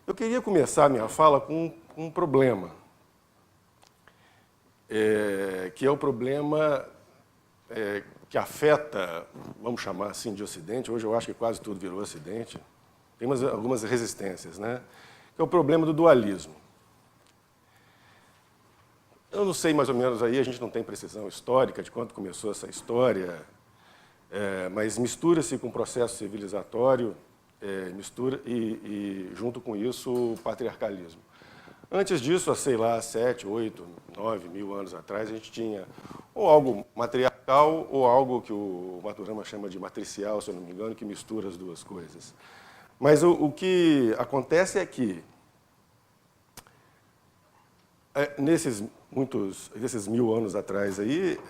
Eu queria começar a minha fala com um problema, que é o problema que afeta, vamos chamar assim, de Ocidente. Hoje eu acho que quase tudo virou Ocidente. Tem algumas resistências, né? Que é o problema do dualismo. Eu não sei mais ou menos aí, a gente não tem precisão histórica de quando começou essa história, mas mistura-se com o processo civilizatório, mistura e junto com isso o patriarcalismo. Antes disso, há, sei lá, 7, 8, 9 mil anos atrás, a gente tinha ou algo matriarcal ou algo que o Maturana chama de matricial, se eu não me engano, que mistura as duas coisas. Mas o que acontece é que, nesses 1000 anos atrás aí,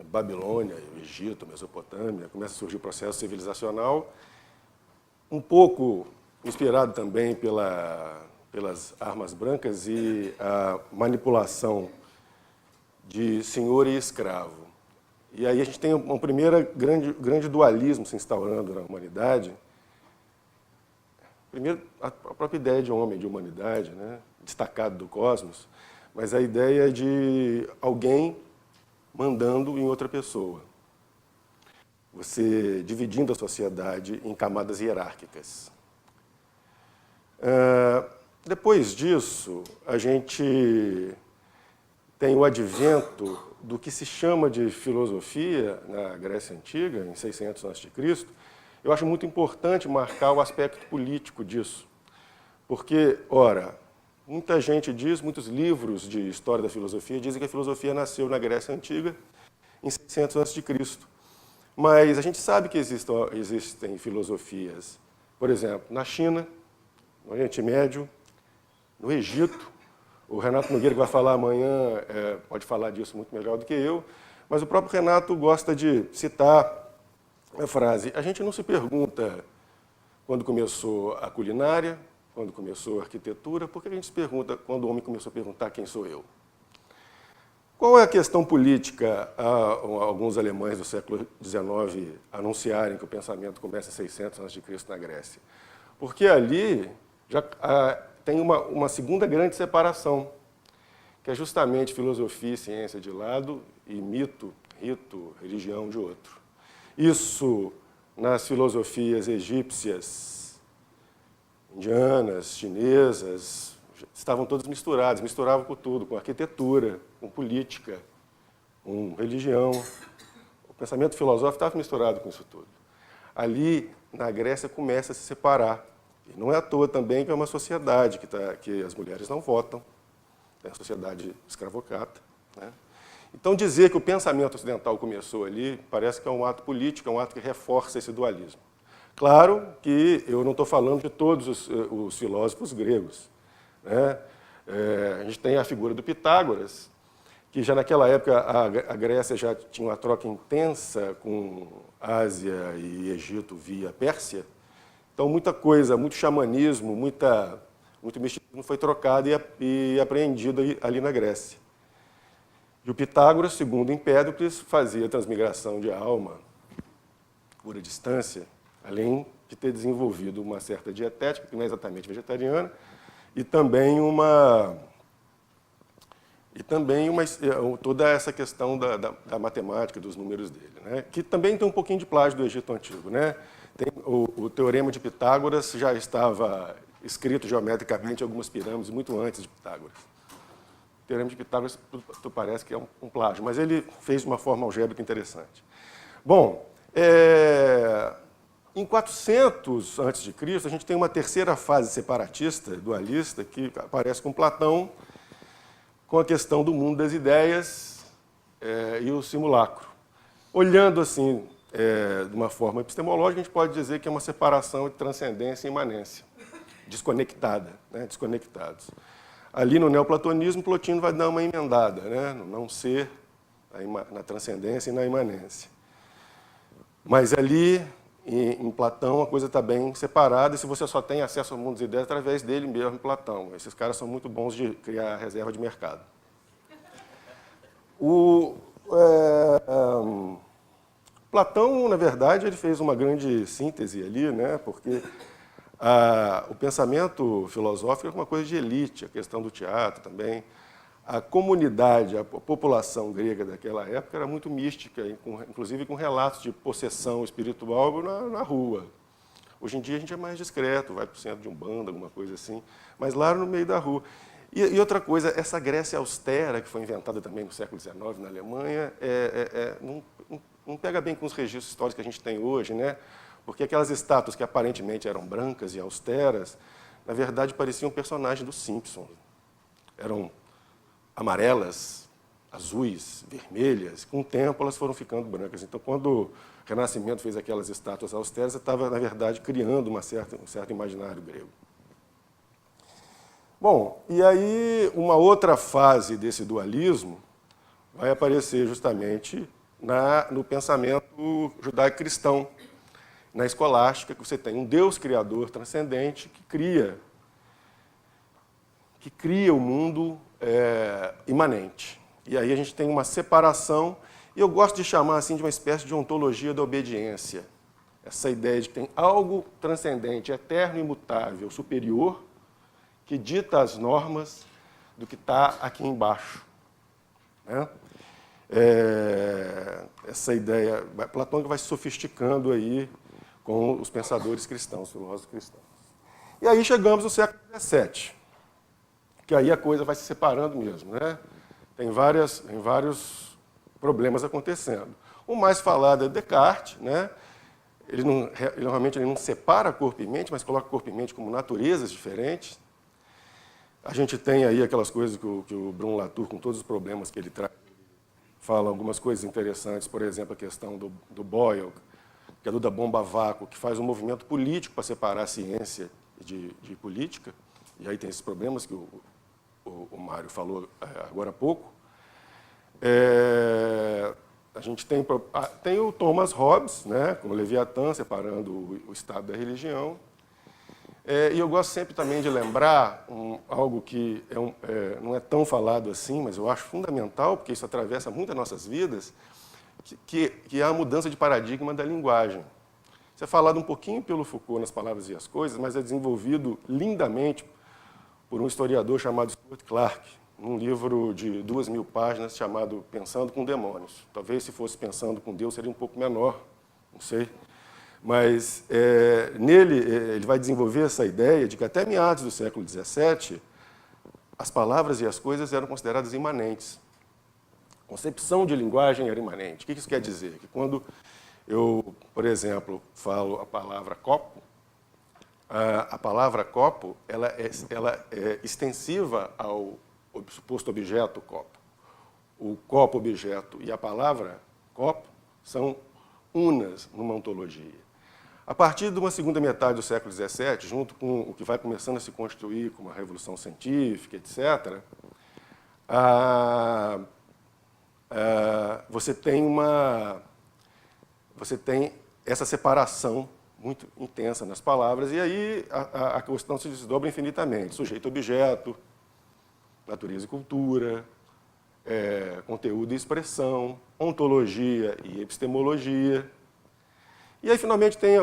Babilônia, Egito, Mesopotâmia, começa a surgir o processo civilizacional, um pouco inspirado também pelas armas brancas e a manipulação de senhor e escravo. E aí a gente tem um primeiro grande dualismo se instaurando na humanidade. Primeiro, a própria ideia de homem, de humanidade, né, destacado do cosmos, mas a ideia de alguém mandando em outra pessoa. Você dividindo a sociedade em camadas hierárquicas. Depois disso, a gente tem o advento do que se chama de filosofia na Grécia Antiga, em 600 a.C. Eu acho muito importante marcar o aspecto político disso. Porque, ora, muita gente diz, muitos livros de história da filosofia dizem que a filosofia nasceu na Grécia Antiga em 600 a.C. Mas a gente sabe que existem filosofias, por exemplo, na China, no Oriente Médio, no Egito. O Renato Nogueira, que vai falar amanhã, pode falar disso muito melhor do que eu, mas o próprio Renato gosta de citar a frase: a gente não se pergunta quando começou a culinária, quando começou a arquitetura, por que a gente se pergunta quando o homem começou a perguntar quem sou eu? Qual é a questão política a alguns alemães do século XIX anunciarem que o pensamento começa em 600 a.C. na Grécia? Porque ali já tem uma segunda grande separação, que é justamente filosofia e ciência de lado e mito, rito, religião de outro. Isso nas filosofias egípcias, indianas, chinesas, estavam todos misturados, misturavam com tudo, com arquitetura, com política, com religião. O pensamento filosófico estava misturado com isso tudo. Ali, na Grécia, começa a se separar. E não é à toa também que é uma sociedade que as mulheres não votam, é a sociedade escravocrata, né? Então, dizer que o pensamento ocidental começou ali parece que é um ato político, é um ato que reforça esse dualismo. Claro que eu não estou falando de todos os filósofos gregos, né? A gente tem a figura do Pitágoras, que já naquela época a Grécia já tinha uma troca intensa com Ásia e Egito via Pérsia. Então, muita coisa, muito xamanismo, muito misticismo foi trocado e apreendido ali na Grécia. E o Pitágoras, segundo Empédocles, fazia transmigração de alma por distância, além de ter desenvolvido uma certa dietética, que não é exatamente vegetariana, e também toda essa questão da matemática, dos números dele, né? Que também tem um pouquinho de plágio do Egito Antigo, né? O Teorema de Pitágoras já estava escrito geometricamente em algumas pirâmides muito antes de Pitágoras. O Teorema de Pitágoras parece que é um plágio, mas ele fez de uma forma algébrica interessante. Bom, em 400 a.C., a gente tem uma terceira fase separatista, dualista, que aparece com Platão, com a questão do mundo das ideias e o simulacro. Olhando assim, de uma forma epistemológica, a gente pode dizer que é uma separação de transcendência e imanência, desconectada, né, desconectados. Ali no neoplatonismo, Plotino vai dar uma emendada, né, no não ser, na transcendência e na imanência. Mas ali, em Platão, a coisa está bem separada, e se você só tem acesso ao mundo das ideias através dele mesmo, Platão. Esses caras são muito bons de criar reserva de mercado. Platão, na verdade, ele fez uma grande síntese ali, né, porque O pensamento filosófico é uma coisa de elite, a questão do teatro também. A comunidade, a população grega daquela época era muito mística, inclusive com relatos de possessão espiritual na rua. Hoje em dia a gente é mais discreto, vai para o centro de Umbanda, alguma coisa assim, mas lá no meio da rua. E outra coisa, essa Grécia austera, que foi inventada também no século XIX na Alemanha, não pega bem com os registros históricos que a gente tem hoje, né? Porque aquelas estátuas que aparentemente eram brancas e austeras, na verdade pareciam personagens dos Simpsons. Eram amarelas, azuis, vermelhas. Com o tempo elas foram ficando brancas. Então, quando o Renascimento fez aquelas estátuas austeras, estava, na verdade, criando um certo imaginário grego. Bom, e aí uma outra fase desse dualismo vai aparecer justamente no pensamento judaico-cristão, na escolástica, que você tem um Deus criador transcendente que cria o mundo imanente. E aí a gente tem uma separação, e eu gosto de chamar assim de uma espécie de ontologia da obediência. Essa ideia de que tem algo transcendente, eterno, imutável, superior, que dita as normas do que está aqui embaixo. Né? Essa ideia platônica vai se sofisticando aí com os pensadores cristãos, os filósofos cristãos. E aí chegamos no século XVII, que aí a coisa vai se separando mesmo, né? Tem vários problemas acontecendo. O mais falado é Descartes, né? Ele realmente não separa corpo e mente, mas coloca corpo e mente como naturezas diferentes. A gente tem aí aquelas coisas que o Bruno Latour, com todos os problemas que ele traz, fala algumas coisas interessantes, por exemplo, a questão do Boyle, que é da bomba a vácuo, que faz um movimento político para separar a ciência de política, e aí tem esses problemas que o Mário falou agora há pouco. A gente tem o Thomas Hobbes, né, com o Leviatã, separando o Estado da religião. E eu gosto sempre também de lembrar algo que não é tão falado assim, mas eu acho fundamental, porque isso atravessa muito as nossas vidas, que é a mudança de paradigma da linguagem. Isso é falado um pouquinho pelo Foucault nas Palavras e as Coisas, mas é desenvolvido lindamente por um historiador chamado Stuart Clark, num livro de 2.000 páginas chamado Pensando com Demônios. Talvez se fosse Pensando com Deus seria um pouco menor, não sei. Mas nele ele vai desenvolver essa ideia de que até meados do século XVII as palavras e as coisas eram consideradas imanentes. A concepção de linguagem era imanente. O que isso quer dizer? Que quando eu, por exemplo, falo a palavra copo, a palavra copo ela é extensiva ao suposto objeto copo. O copo objeto e a palavra copo são unas numa ontologia. A partir de uma segunda metade do século XVII, junto com o que vai começando a se construir como a Revolução Científica, etc., você tem essa separação muito intensa nas palavras, e aí a questão se desdobra infinitamente. Sujeito-objeto, natureza e cultura, conteúdo e expressão, ontologia e epistemologia. E aí, finalmente, tem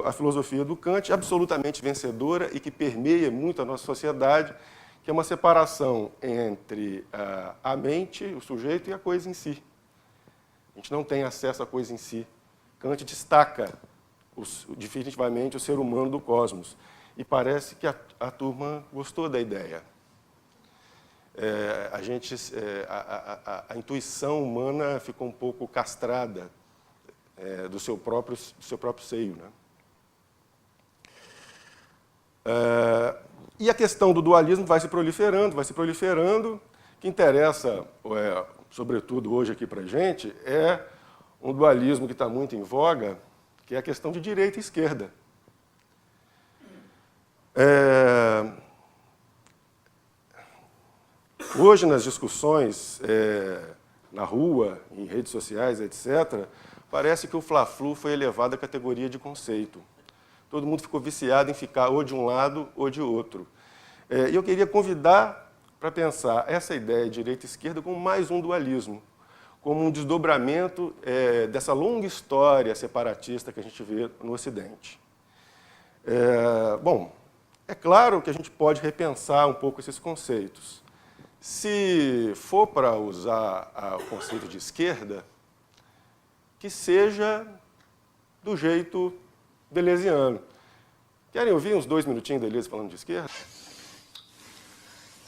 a filosofia do Kant, absolutamente vencedora e que permeia muito a nossa sociedade, que é uma separação entre a mente, o sujeito, e a coisa em si. A gente não tem acesso à coisa em si. Kant destaca definitivamente o ser humano do cosmos. E parece que a turma gostou da ideia. A intuição humana ficou um pouco castrada do seu próprio seio. Né? E a questão do dualismo vai se proliferando. O que interessa, sobretudo hoje aqui para a gente, é um dualismo que está muito em voga, que é a questão de direita e esquerda. Hoje, nas discussões na rua, em redes sociais, etc., parece que o Fla-Flu foi elevado à categoria de conceito. Todo mundo ficou viciado em ficar ou de um lado ou de outro. E eu queria convidar para pensar essa ideia de direita e esquerda como mais um dualismo, como um desdobramento dessa longa história separatista que a gente vê no Ocidente. Bom, é claro que a gente pode repensar um pouco esses conceitos. Se for para usar o conceito de esquerda, que seja do jeito deleuziano. Querem ouvir uns 2 minutinhos da Deleuze falando de esquerda?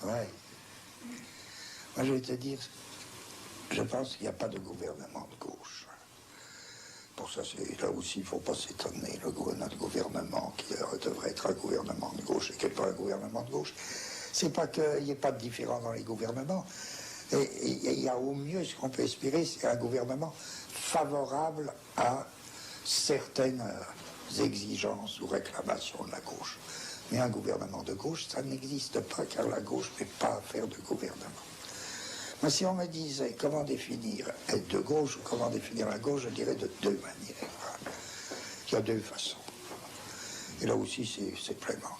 Ouais. Moi, je vais te dire, je pense qu'il n'y a pas de gouvernement de gauche. Pour ça, là aussi, il ne faut pas s'étonner. Notre gouvernement, qui devrait être un gouvernement de gauche, et qui n'est pas un gouvernement de gauche, c'est pas qu'il n'y ait pas de différence dans les gouvernements. Et il y a au mieux, ce qu'on peut espérer, c'est un gouvernement favorable à certaines exigences ou réclamations de la gauche. Mais un gouvernement de gauche, ça n'existe pas, car la gauche n'est pas affaire de gouvernement. Moi, si on me disait comment définir être de gauche ou comment définir la gauche, je dirais de 2 manières. Il y a 2 façons. Et là aussi, c'est pleinement.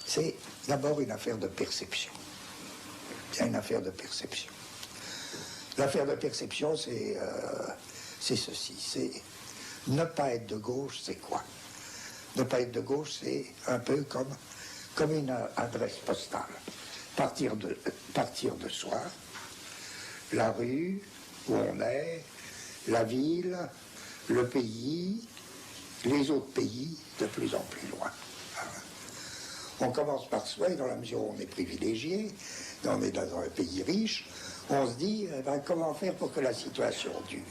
C'est d'abord une affaire de perception. Il y a une affaire de perception. L'affaire de perception, c'est ceci. C'est ne pas être de gauche, c'est quoi? Ne pas être de gauche, c'est un peu comme une adresse postale. Partir de soi, la rue où on est, la ville, le pays, les autres pays, de plus en plus loin. On commence par soi, et dans la mesure où on est privilégié, on est dans un pays riche, on se dit, comment faire pour que la situation dure?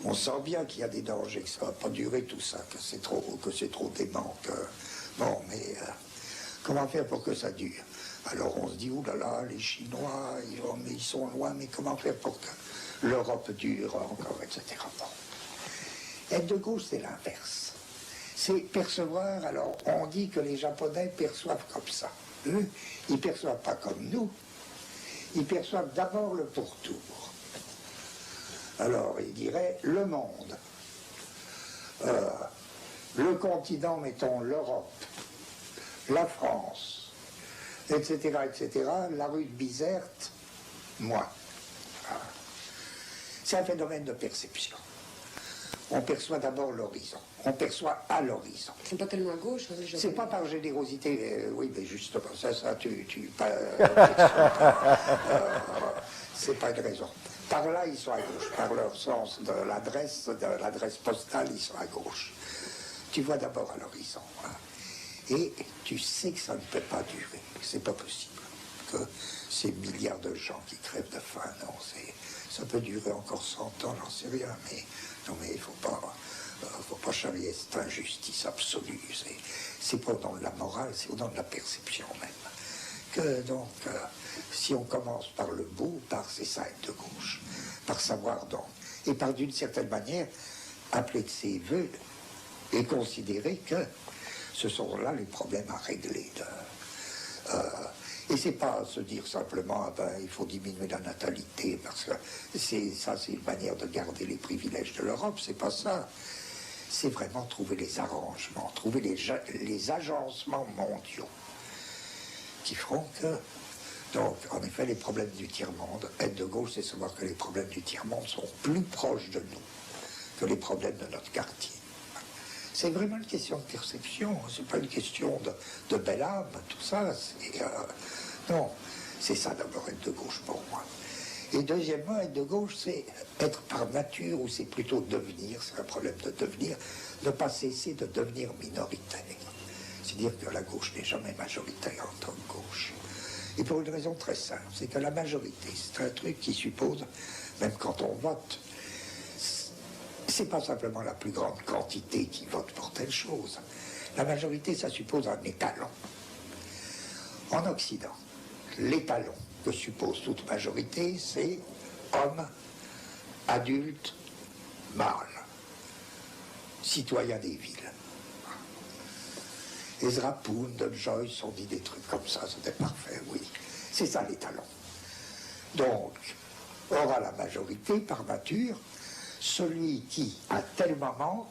On sent bien qu'il y a des dangers, que ça ne va pas durer tout ça, que c'est trop dément. Bon, mais comment faire pour que ça dure? Alors on se dit, oulala, les Chinois, ils sont loin, mais comment faire pour que l'Europe dure encore, etc. Bon. Être de gauche, c'est l'inverse. C'est percevoir, alors on dit que les Japonais perçoivent comme ça. Eux, ils ne perçoivent pas comme nous, ils perçoivent d'abord le pourtour. Alors, il dirait le monde, le continent, mettons l'Europe, la France, etc., etc., la rue de Bizerte, moi. C'est un phénomène de perception. On perçoit d'abord l'horizon, on perçoit à l'horizon. C'est pas tellement à gauche, hein, c'est pas par générosité, oui, mais justement, ça, c'est pas une raison. Par là, ils sont à gauche. Par leur sens de l'adresse postale, ils sont à gauche. Tu vois d'abord à l'horizon. Hein. Et tu sais que ça ne peut pas durer. C'est pas possible. Que ces milliards de gens qui crèvent de faim, non, ça peut durer encore 100 ans, j'en sais rien. Mais non, mais il faut pas charrier cette injustice absolue. C'est pas au nom de la morale, c'est au nom de la perception même. Que donc, si on commence par le bout, c'est ça être de gauche, par savoir donc, et par d'une certaine manière, appeler de ses voeux et considérer que ce sont là les problèmes à régler. Et c'est pas se dire simplement, il faut diminuer la natalité, parce que c'est une manière de garder les privilèges de l'Europe, c'est pas ça. C'est vraiment trouver les arrangements, trouver les agencements mondiaux qui feront que, donc, en effet, les problèmes du tiers-monde, être de gauche, c'est savoir que les problèmes du tiers-monde sont plus proches de nous que les problèmes de notre quartier. C'est vraiment une question de perception, c'est pas une question de belle âme, tout ça. Non, c'est ça d'abord être de gauche pour moi. Et deuxièmement, être de gauche, c'est être par nature, ou c'est plutôt devenir, c'est un problème de devenir, ne pas cesser de devenir minoritaire. C'est-à-dire que la gauche n'est jamais majoritaire en tant que gauche. Et pour une raison très simple, c'est que la majorité, c'est un truc qui suppose, même quand on vote, c'est pas simplement la plus grande quantité qui vote pour telle chose. La majorité, ça suppose un étalon. En Occident, l'étalon que suppose toute majorité, c'est homme, adulte, mâle, citoyen des villes. Ezra Pound, Don Joyce ont dit des trucs comme ça, c'était parfait, oui. C'est ça l'étalon. Donc, aura la majorité par nature, celui qui, à tel moment,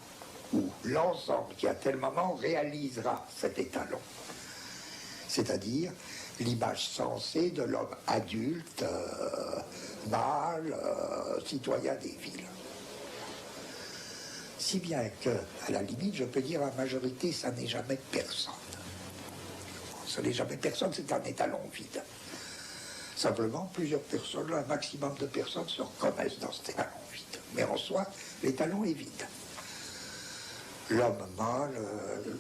ou l'ensemble qui, à tel moment, réalisera cet étalon. C'est-à-dire l'image sensée de l'homme adulte, mâle, citoyen des villes. Si bien que, à la limite, je peux dire la majorité, ça n'est jamais personne. Ça n'est jamais personne, c'est un étalon vide. Simplement, plusieurs personnes, un maximum de personnes se reconnaissent dans cet étalon vide. Mais en soi, l'étalon est vide. L'homme mâle,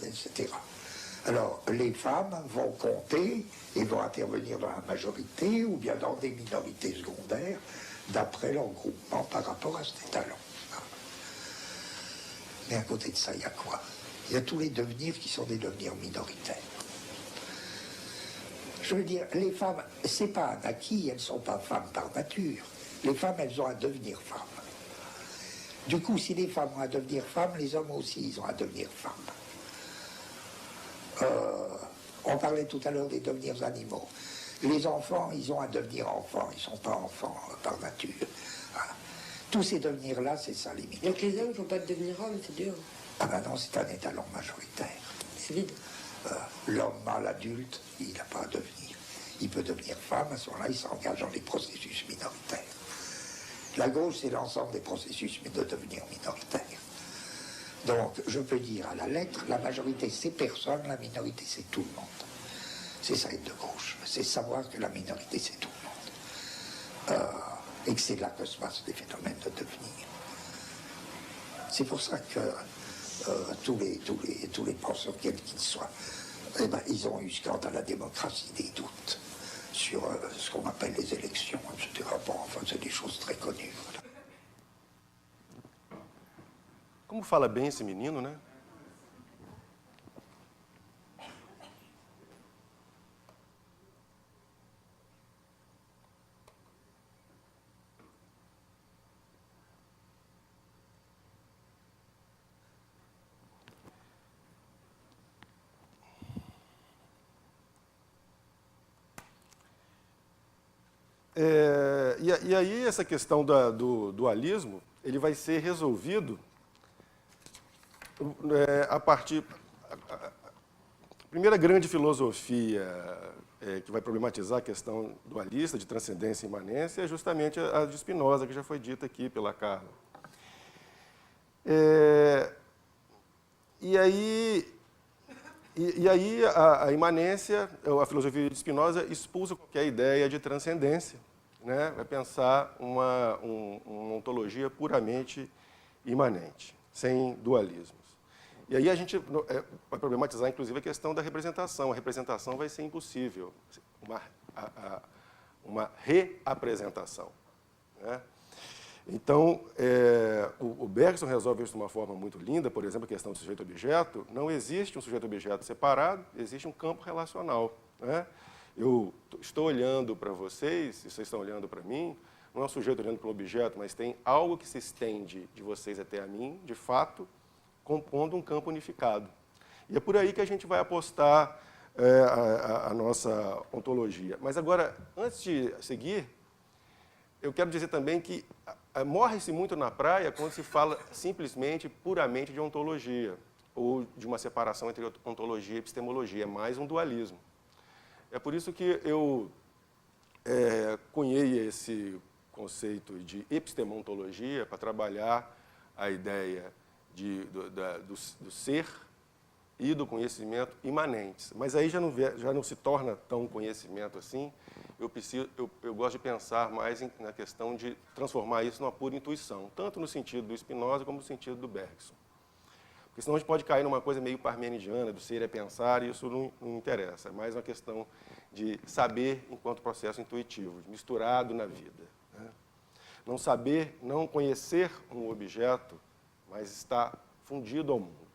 etc. Alors, les femmes vont compter et vont intervenir dans la majorité ou bien dans des minorités secondaires d'après leur groupement par rapport à cet étalon. Mais à côté de ça, il y a quoi? Il y a tous les devenirs qui sont des devenirs minoritaires. Je veux dire, les femmes, c'est pas un acquis, elles ne sont pas femmes par nature. Les femmes, elles ont à devenir femmes. Du coup, si les femmes ont à devenir femmes, les hommes aussi, ils ont à devenir femmes. On parlait tout à l'heure des devenirs animaux. Les enfants, ils ont à devenir enfants, ils ne sont pas enfants par nature. Voilà. Tous ces devenirs-là, c'est ça, les minorités. Donc les hommes ne vont pas devenir hommes, c'est dur. Ah ben non, c'est un étalon majoritaire. C'est vide. L'homme mâle adulte, il n'a pas à devenir. Il peut devenir femme, à ce moment-là, il s'engage dans des processus minoritaires. La gauche, c'est l'ensemble des processus de devenir minoritaire. Donc, je peux dire à la lettre, la majorité, c'est personne, la minorité, c'est tout le monde. C'est ça être de gauche. C'est savoir que la minorité, c'est tout le monde. Et que c'est là que se passent des phénomènes de devenir. C'est pour ça que tous les penseurs, quels qu'ils soient, eh ben, ils ont eu, quant à la démocratie, des doutes sur ce qu'on appelle les élections, etc. Bon, enfin, c'est des choses très connues. Voilà. Como fala bem esse menino, né? E aí essa questão do dualismo, ele vai ser resolvido a partir... A primeira grande filosofia que vai problematizar a questão dualista de transcendência e imanência é justamente a de Spinoza, que já foi dita aqui pela Carla. E aí a imanência, a filosofia de Spinoza expulsa qualquer ideia de transcendência, né? Vai pensar uma ontologia puramente imanente, sem dualismos. E aí a gente vai problematizar, inclusive, a questão da representação. A representação vai ser impossível, uma reapresentação, né? Então, o Bergson resolve isso de uma forma muito linda, por exemplo, a questão do sujeito-objeto. Não existe um sujeito-objeto separado, existe um campo relacional, né? Eu estou olhando para vocês, e vocês estão olhando para mim, não é um sujeito olhando para um objeto, mas tem algo que se estende de vocês até a mim, de fato, compondo um campo unificado. E é por aí que a gente vai apostar a nossa ontologia. Mas agora, antes de seguir, eu quero dizer também que morre-se muito na praia quando se fala simplesmente, puramente de ontologia, ou de uma separação entre ontologia e epistemologia, é mais um dualismo. É por isso que eu cunhei esse conceito de epistemontologia para trabalhar a ideia do ser e do conhecimento imanentes. Mas aí já não se torna tão conhecimento assim. Eu gosto de pensar mais na questão de transformar isso numa pura intuição, tanto no sentido do Spinoza como no sentido do Bergson. Porque senão a gente pode cair numa coisa meio parmenidiana, do ser é pensar, e isso não interessa. É mais uma questão de saber enquanto processo intuitivo, misturado na vida, né? Não saber, não conhecer um objeto, mas está fundido ao mundo,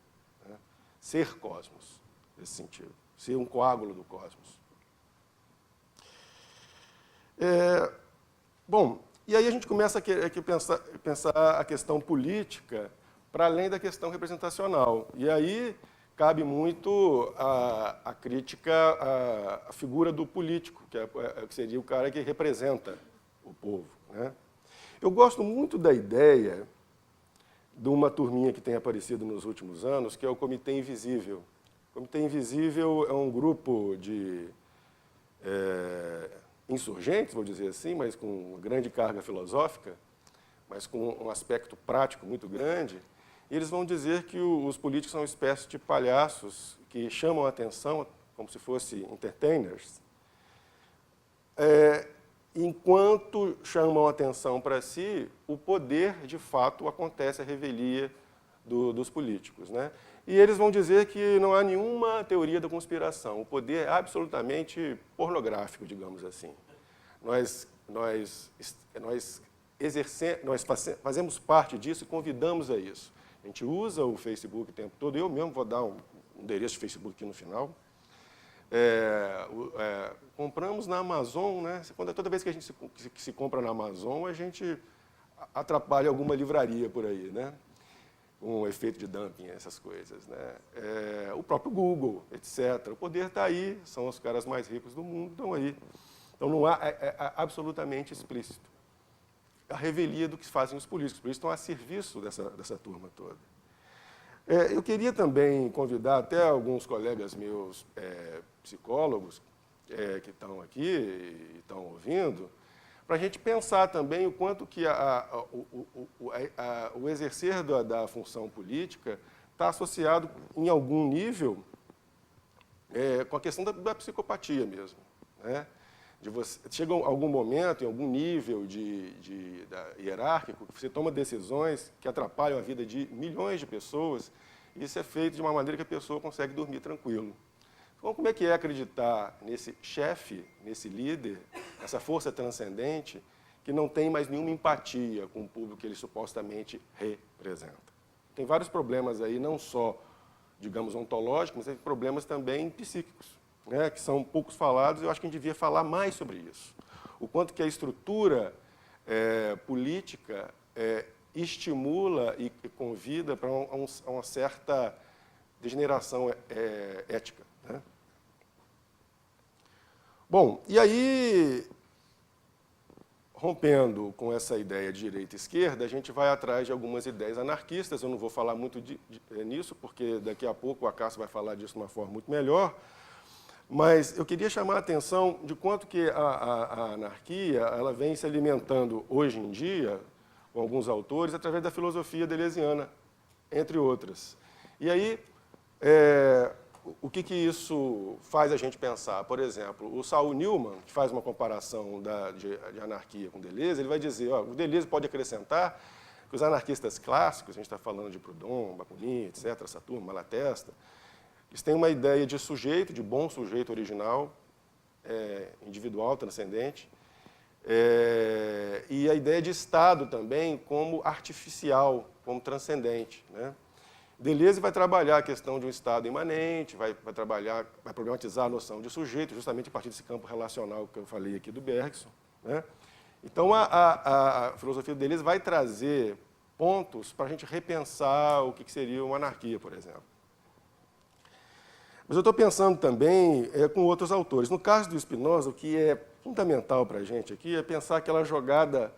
né? Ser cosmos, nesse sentido. Ser um coágulo do cosmos. Bom, e aí a gente começa a pensar a questão política para além da questão representacional. E aí cabe muito a crítica à figura do político, que seria o cara que representa o povo, né? Eu gosto muito da ideia de uma turminha que tem aparecido nos últimos anos, que é o Comitê Invisível. O Comitê Invisível é um grupo de insurgentes, vou dizer assim, mas com grande carga filosófica, mas com um aspecto prático muito grande, e eles vão dizer que os políticos são uma espécie de palhaços que chamam a atenção como se fossem entertainers, enquanto chamam a atenção para si, o poder, de fato, acontece a revelia dos políticos, né? E eles vão dizer que não há nenhuma teoria da conspiração, o poder é absolutamente pornográfico, digamos assim. Nós fazemos parte disso e convidamos a isso. A gente usa o Facebook o tempo todo, eu mesmo vou dar um endereço de Facebook aqui no final. Compramos na Amazon, né? Toda vez que a gente se compra na Amazon, a gente atrapalha alguma livraria por aí, né? Um efeito de dumping, essas coisas, né? O próprio Google, etc. O poder está aí, são os caras mais ricos do mundo, estão aí. Então não há, é absolutamente explícito a revelia do que fazem os políticos. Os políticos estão a serviço dessa turma toda. Eu queria também convidar até alguns colegas meus psicólogos que estão aqui e estão ouvindo, para a gente pensar também o quanto que o exercer da função política está associado, em algum nível, com a questão da psicopatia mesmo, né? Chega algum momento, em algum nível hierárquico, que você toma decisões que atrapalham a vida de milhões de pessoas, e isso é feito de uma maneira que a pessoa consegue dormir tranquilo. Então, como é que é acreditar nesse chefe, nesse líder, essa força transcendente, que não tem mais nenhuma empatia com o público que ele supostamente representa? Tem vários problemas aí, não só, digamos, ontológicos, mas tem problemas também psíquicos, né, que são poucos falados, e eu acho que a gente devia falar mais sobre isso. O quanto que a estrutura política estimula e convida para uma certa degeneração ética, né? Bom, e aí, rompendo com essa ideia de direita e esquerda, a gente vai atrás de algumas ideias anarquistas. Eu não vou falar muito nisso, porque daqui a pouco o Acácio vai falar disso de uma forma muito melhor. Mas eu queria chamar a atenção de quanto que a anarquia ela vem se alimentando hoje em dia, com alguns autores, através da filosofia deleuziana, entre outras. E aí, o que isso faz a gente pensar? Por exemplo, o Saul Newman, que faz uma comparação de anarquia com Deleuze, ele vai dizer, o Deleuze pode acrescentar que os anarquistas clássicos, a gente está falando de Proudhon, Bakunin, etc., essa turma, Malatesta, eles têm uma ideia de sujeito, de bom sujeito original, individual, transcendente, e a ideia de Estado também como artificial, como transcendente, né? Deleuze vai trabalhar a questão de um Estado imanente, vai problematizar a noção de sujeito, justamente a partir desse campo relacional que eu falei aqui do Bergson, né? Então, a filosofia do Deleuze vai trazer pontos para a gente repensar o que seria uma anarquia, por exemplo. Mas eu estou pensando também com outros autores. No caso do Spinoza, o que é fundamental para a gente aqui é pensar aquela jogada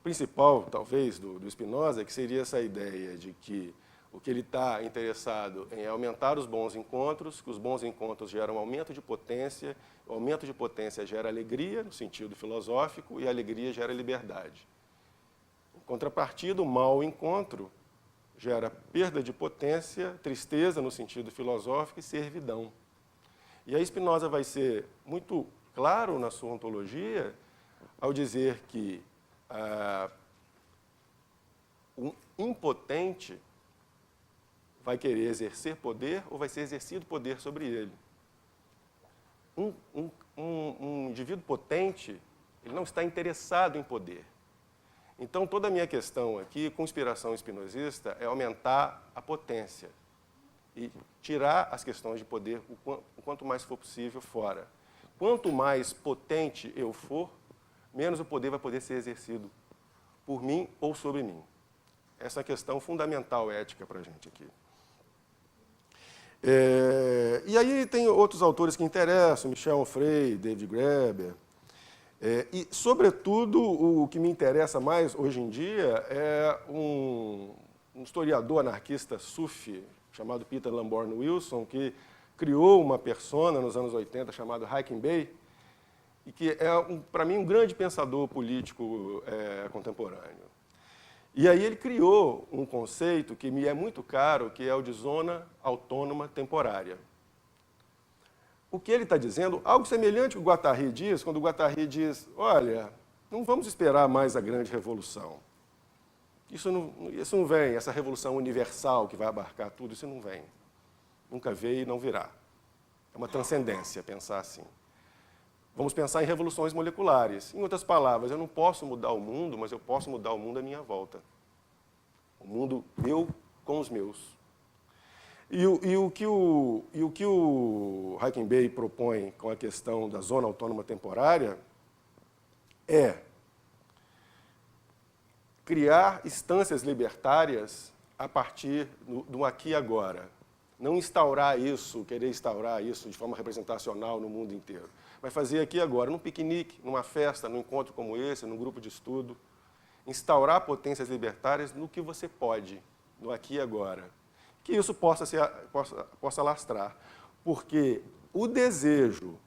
principal, talvez, do Spinoza, que seria essa ideia de que o que ele está interessado em aumentar os bons encontros, que os bons encontros geram aumento de potência, o aumento de potência gera alegria, no sentido filosófico, e a alegria gera liberdade. Em contrapartida, o mau encontro gera perda de potência, tristeza no sentido filosófico e servidão. E aí Spinoza vai ser muito claro na sua ontologia ao dizer que um impotente vai querer exercer poder ou vai ser exercido poder sobre ele. Um indivíduo potente, ele não está interessado em poder. Então, toda a minha questão aqui, com inspiração espinosista, é aumentar a potência e tirar as questões de poder o quanto mais for possível fora. Quanto mais potente eu for, menos o poder vai poder ser exercido por mim ou sobre mim. Essa é a questão fundamental ética para a gente aqui. E aí tem outros autores que interessam, Michel Onfray, David Graeber. E, sobretudo, o que me interessa mais hoje em dia é um historiador anarquista sufi chamado Peter Lamborn Wilson, que criou uma persona nos anos 80 chamada Hiking Bey, e que é, para mim, um grande pensador político contemporâneo. E aí ele criou um conceito que me é muito caro, que é o de zona autônoma temporária. O que ele está dizendo, algo semelhante ao que o Guattari diz, quando o Guattari diz, olha, não vamos esperar mais a grande revolução. Isso não vem, essa revolução universal que vai abarcar tudo, isso não vem. Nunca veio e não virá. É uma transcendência pensar assim. Vamos pensar em revoluções moleculares. Em outras palavras, eu não posso mudar o mundo, mas eu posso mudar o mundo à minha volta. O mundo eu com os meus. E o que o Hackenberg propõe com a questão da zona autônoma temporária é criar instâncias libertárias a partir do aqui e agora. Não querer instaurar isso de forma representacional no mundo inteiro. Mas fazer aqui e agora, num piquenique, numa festa, num encontro como esse, num grupo de estudo. Instaurar potências libertárias no que você pode, no aqui e agora. Que isso possa lastrar. Porque o desejo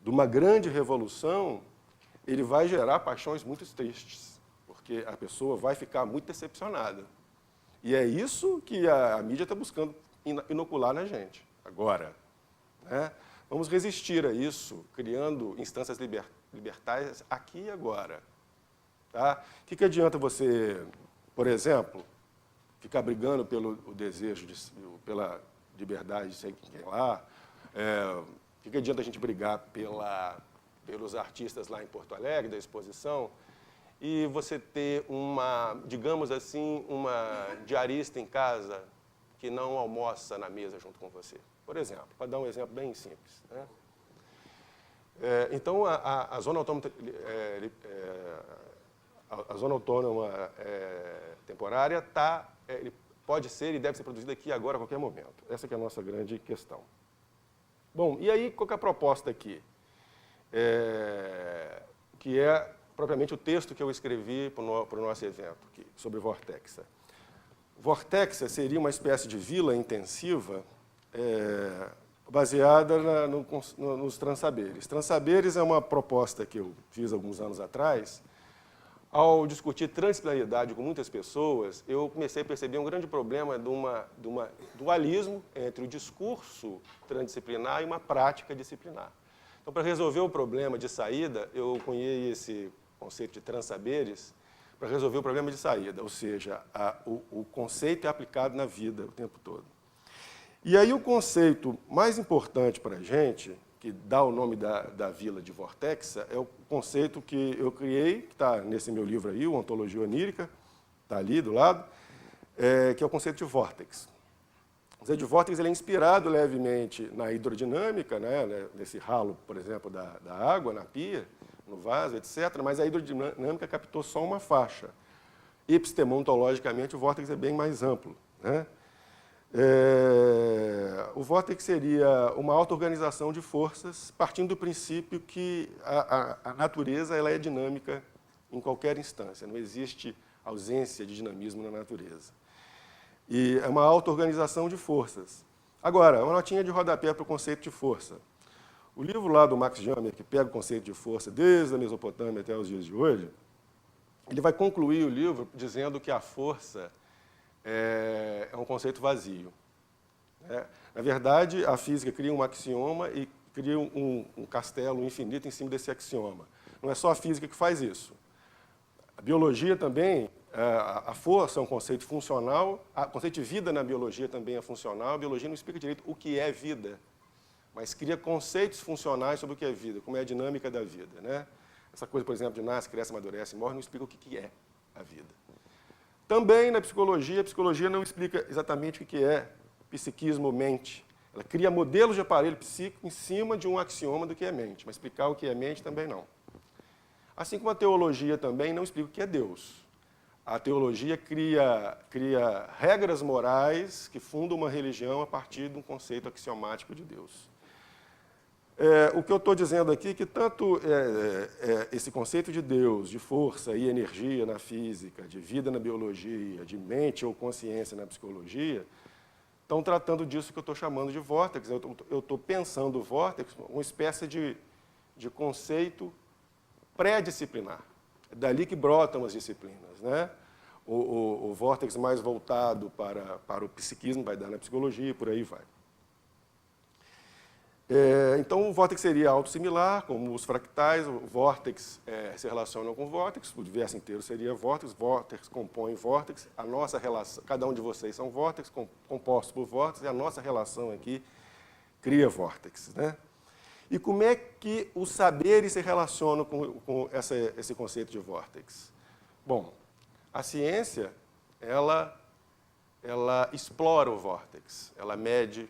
de uma grande revolução, ele vai gerar paixões muito tristes. Porque a pessoa vai ficar muito decepcionada. E é isso que a mídia está buscando inocular na gente, agora. Né? Vamos resistir a isso, criando instâncias libertárias aqui e agora. Tá? O que adianta você, por exemplo, ficar brigando pelo desejo, pela liberdade de ser quem lá? O que adianta a gente brigar pelos artistas lá em Porto Alegre, da exposição, e você ter digamos assim, uma diarista em casa que não almoça na mesa junto com você, por exemplo, para dar um exemplo bem simples. Né? Então, a zona autônoma temporária pode ser e deve ser produzida aqui agora, a qualquer momento. Essa que é a nossa grande questão. Bom, e aí, qual que é a proposta aqui? Que é propriamente o texto que eu escrevi para o nosso evento, aqui, sobre Vortexa. Vortexa seria uma espécie de vila intensiva baseada nos transaberes. Transaberes é uma proposta que eu fiz alguns anos atrás. Ao discutir transdisciplinaridade com muitas pessoas, eu comecei a perceber um grande problema de um dualismo entre o discurso transdisciplinar e uma prática disciplinar. Então, para resolver o problema de saída, eu cunhei esse conceito de transaberes para resolver o problema de saída, ou seja, o conceito é aplicado na vida o tempo todo. E aí o conceito mais importante para a gente, que dá o nome da vila de Vortexa, é o conceito que eu criei, que está nesse meu livro aí, o Ontologia Onírica, está ali do lado, que é o conceito de vórtex. O conceito de vórtex ele é inspirado levemente na hidrodinâmica, né, nesse ralo, por exemplo, da água, na pia, no vaso, etc., mas a hidrodinâmica captou só uma faixa. Epistemologicamente, o vórtex é bem mais amplo. Né? O vórtex seria uma auto-organização de forças, partindo do princípio que a natureza ela é dinâmica em qualquer instância, não existe ausência de dinamismo na natureza. E é uma auto-organização de forças. Agora, uma notinha de rodapé para o conceito de força. O livro lá do Max Jammer, que pega o conceito de força desde a Mesopotâmia até os dias de hoje, ele vai concluir o livro dizendo que a força é um conceito vazio. Na verdade, a física cria um axioma e cria um castelo infinito em cima desse axioma. Não é só a física que faz isso. A biologia também, a força é um conceito funcional, o conceito de vida na biologia também é funcional, a biologia não explica direito o que é vida, mas cria conceitos funcionais sobre o que é vida, como é a dinâmica da vida. Né? Essa coisa, por exemplo, de nasce, cresce, amadurece, morre, não explica o que é a vida. Também na psicologia, a psicologia não explica exatamente o que é psiquismo, mente. Ela cria modelos de aparelho psíquico em cima de um axioma do que é mente, mas explicar o que é mente também não. Assim como a teologia também não explica o que é Deus. A teologia cria regras morais que fundam uma religião a partir de um conceito axiomático de Deus. O que eu estou dizendo aqui é que tanto esse conceito de Deus, de força e energia na física, de vida na biologia, de mente ou consciência na psicologia, estão tratando disso que eu estou chamando de vórtex. Eu estou pensando o vórtex uma espécie de conceito pré-disciplinar. É dali que brotam as disciplinas. Né? o vórtex mais voltado para o psiquismo, vai dar na psicologia e por aí vai. Então, o vórtex seria autossimilar, como os fractais, o vórtex se relaciona com o vórtex, o universo inteiro seria vórtex compõe vórtex, a nossa relação, cada um de vocês são vórtex, compostos por vórtex, e a nossa relação aqui cria vórtex, né? E como é que os saberes se relacionam com esse conceito de vórtex? Bom, a ciência, ela explora o vórtex, ela mede,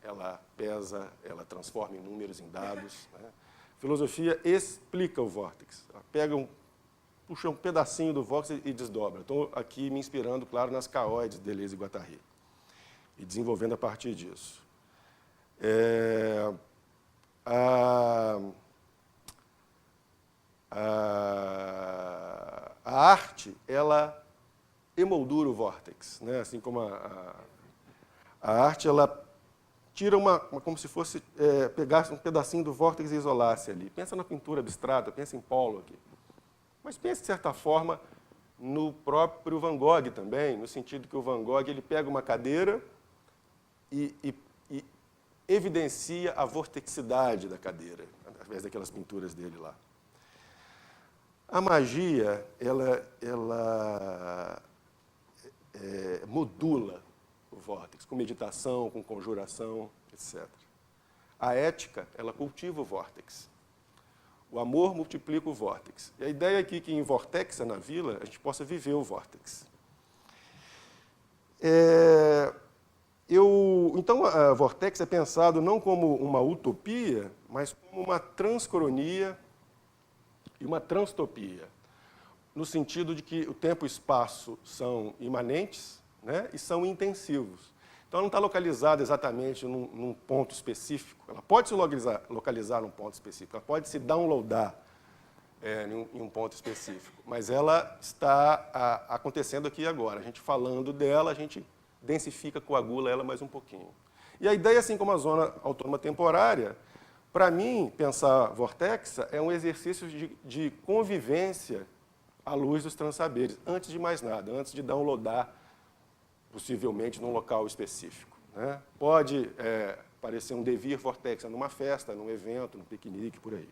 ela pesa, ela transforma em números, em dados, né? A filosofia explica o vórtex. Ela puxa um pedacinho do vórtex e desdobra. Estou aqui me inspirando, claro, nas caóides de Deleuze e Guattari e desenvolvendo a partir disso. A arte, ela emoldura o vórtex, né? Assim como a arte, ela tira como se fosse pegasse um pedacinho do vórtex e isolasse ali. Pensa na pintura abstrata, pensa em Pollock. Mas pensa, de certa forma, no próprio Van Gogh também, no sentido que o Van Gogh ele pega uma cadeira e evidencia a vortexidade da cadeira, através daquelas pinturas dele lá. A magia, ela modula o vórtex, com meditação, com conjuração, etc. A ética, ela cultiva o vórtex. O amor multiplica o vórtex. E a ideia aqui que em Vortexa, na Vila, a gente possa viver o vórtex. Então, a Vortex é pensado não como uma utopia, mas como uma transcronia e uma transtopia, no sentido de que o tempo e o espaço são imanentes, né, e são intensivos. Então, ela não está localizada exatamente num ponto específico. Ela pode se localizar num ponto específico, ela pode se downloadar em um ponto específico, mas ela está acontecendo aqui e agora. A gente falando dela, a gente densifica, coagula ela mais um pouquinho. E a ideia, assim como a zona autônoma temporária, para mim, pensar Vortexa é um exercício de convivência à luz dos transsaberes, antes de mais nada, antes de downloadar, possivelmente, num local específico, né? Pode parecer um devir Vortexa numa festa, num evento, num piquenique, por aí.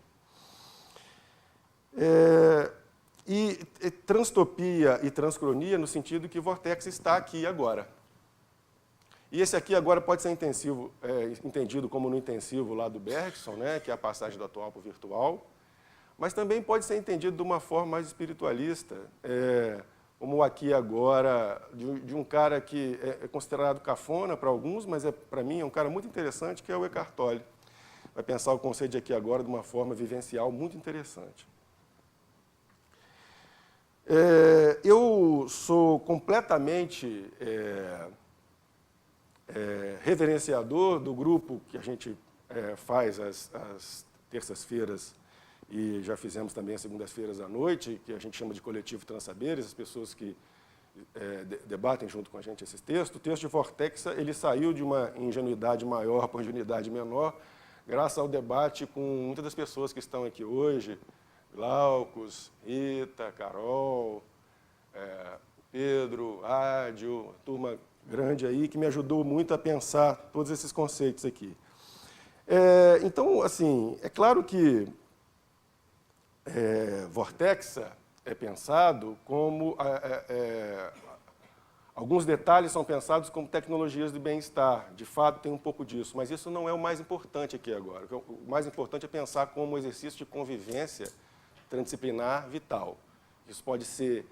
E transtopia e transcronia no sentido que Vortex está aqui agora. E esse aqui agora pode ser entendido como no intensivo lá do Bergson, né, que é a passagem do atual para o virtual, mas também pode ser entendido de uma forma mais espiritualista, como o aqui e agora, de um cara que é considerado cafona para alguns, mas para mim é um cara muito interessante, que é o Eckhart Tolle. Vai pensar o conceito de aqui e agora de uma forma vivencial muito interessante. Eu sou completamente reverenciador do grupo que a gente faz às terças-feiras e já fizemos também às segundas-feiras à noite, que a gente chama de Coletivo Transsaberes, as pessoas que debatem junto com a gente esses textos. O texto de Vortexa, ele saiu de uma ingenuidade maior para uma ingenuidade menor, graças ao debate com muitas das pessoas que estão aqui hoje, Glaucus, Rita, Carol, Pedro, Ádio, turma grande aí, que me ajudou muito a pensar todos esses conceitos aqui. Então, assim, é claro que Vortexa é pensado como... alguns detalhes são pensados como tecnologias de bem-estar. De fato, tem um pouco disso, mas isso não é o mais importante aqui agora. O mais importante é pensar como um exercício de convivência transdisciplinar vital. Isso pode ser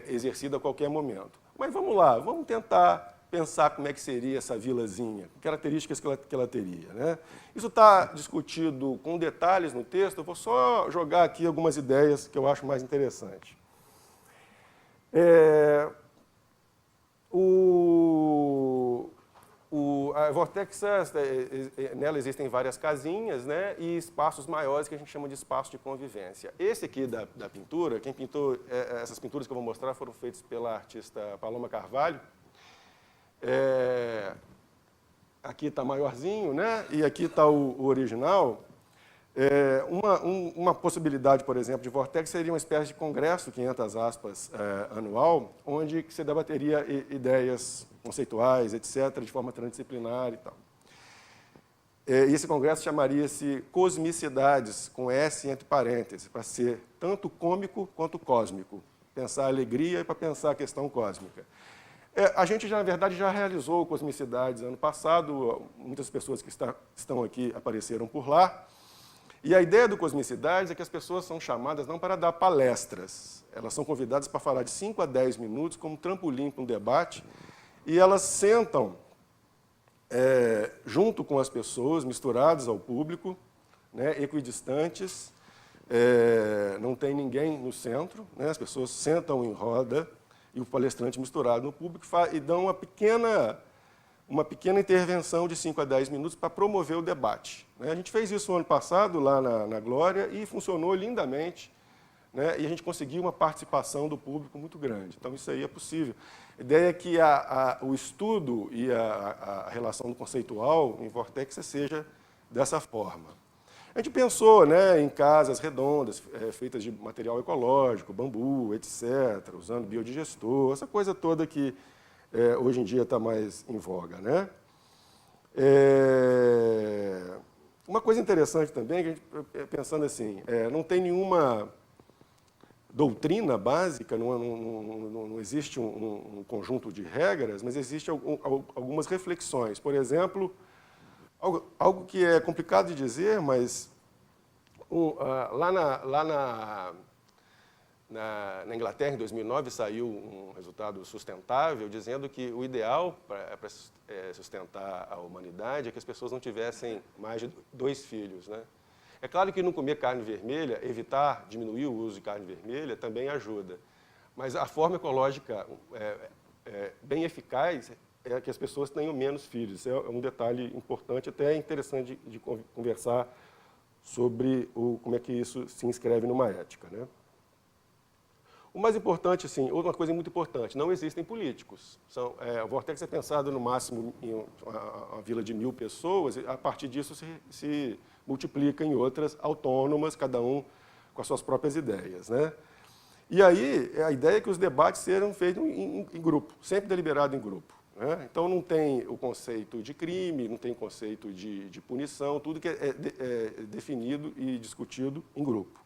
exercido a qualquer momento. Mas vamos lá, vamos tentar pensar como é que seria essa vilazinha, que características que ela teria, né? Isso está discutido com detalhes no texto, eu vou só jogar aqui algumas ideias que eu acho mais interessantes. A Vortexa, nela existem várias casinhas, né, e espaços maiores que a gente chama de espaço de convivência. Esse aqui da pintura, quem pintou essas pinturas que eu vou mostrar foram feitas pela artista Paloma Carvalho. Aqui está maiorzinho, né, e aqui está o original. Uma possibilidade, por exemplo, de Vortex seria uma espécie de congresso, 500 aspas, anual, onde se debateria ideias conceituais, etc., de forma transdisciplinar e tal. E esse congresso chamaria-se Cosmicidades, com S entre parênteses, para ser tanto cômico quanto cósmico. Pensar a alegria e para pensar a questão cósmica. A gente, na verdade, já realizou Cosmicidades ano passado, muitas pessoas que estão aqui apareceram por lá. E a ideia do Cosmicidades é que as pessoas são chamadas não para dar palestras, elas são convidadas para falar de 5 a 10 minutos como trampolim para um debate, e elas sentam junto com as pessoas, misturadas ao público, né, equidistantes, não tem ninguém no centro, né, as pessoas sentam em roda e o palestrante misturado no público e dão uma pequena intervenção de 5 a 10 minutos para promover o debate. A gente fez isso no ano passado, lá na Glória, e funcionou lindamente, né? E a gente conseguiu uma participação do público muito grande. Então, isso aí é possível. A ideia é que o estudo e a relação conceitual em Vortex seja dessa forma. A gente pensou, né, em casas redondas, feitas de material ecológico, bambu, etc., usando biodigestor, essa coisa toda que hoje em dia está mais em voga, né? Uma coisa interessante também, que a gente, pensando assim, não tem nenhuma doutrina básica, não existe um conjunto de regras, mas existe algumas reflexões. Por exemplo, algo que é complicado de dizer, mas lá na Inglaterra, em 2009, saiu um resultado sustentável, dizendo que o ideal para sustentar a humanidade é que as pessoas não tivessem mais de 2 filhos, né? É claro que não comer carne vermelha, evitar, diminuir o uso de carne vermelha, também ajuda. Mas a forma ecológica bem eficaz é que as pessoas tenham menos filhos. Isso é um detalhe importante, até interessante de conversar sobre como é que isso se inscreve numa ética, né? O mais importante, assim, outra coisa muito importante, não existem políticos. O Vortex é pensado no máximo em uma vila de 1000 pessoas, e a partir disso se multiplica em outras autônomas, cada um com as suas próprias ideias, né? E aí, a ideia é que os debates sejam feitos em grupo, sempre deliberado em grupo, né? Então, não tem o conceito de crime, não tem o conceito de punição, tudo que é definido e discutido em grupo.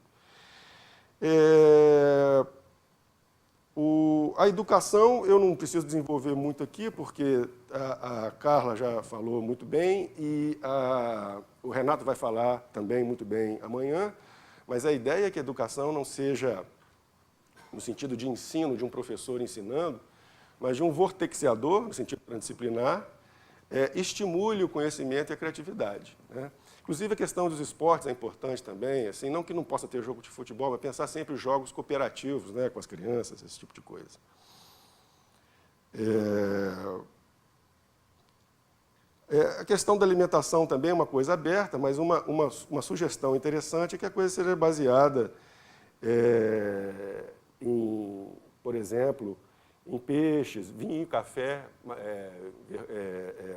A educação eu não preciso desenvolver muito aqui, porque a Carla já falou muito bem e o Renato vai falar também muito bem amanhã, mas a ideia é que a educação não seja no sentido de ensino, de um professor ensinando, mas de um vortexiador, no sentido transdisciplinar, estimule o conhecimento e a criatividade, né? Inclusive, a questão dos esportes é importante também, assim, não que não possa ter jogo de futebol, mas pensar sempre em jogos cooperativos, né, com as crianças, esse tipo de coisa. A questão da alimentação também é uma coisa aberta, mas uma sugestão interessante é que a coisa seja baseada por exemplo, em peixes, vinho, café,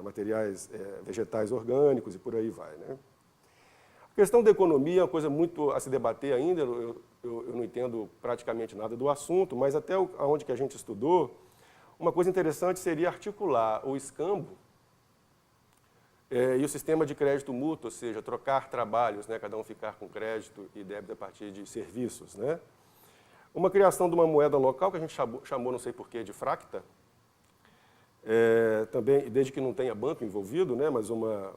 materiais vegetais orgânicos e por aí vai, né? A questão da economia é uma coisa muito a se debater ainda, eu não entendo praticamente nada do assunto, mas até onde que a gente estudou, uma coisa interessante seria articular o escambo e o sistema de crédito mútuo, ou seja, trocar trabalhos, né, cada um ficar com crédito e débito a partir de serviços, né? Uma criação de uma moeda local, que a gente chamou, não sei porquê, de fracta, também, desde que não tenha banco envolvido, né, mas uma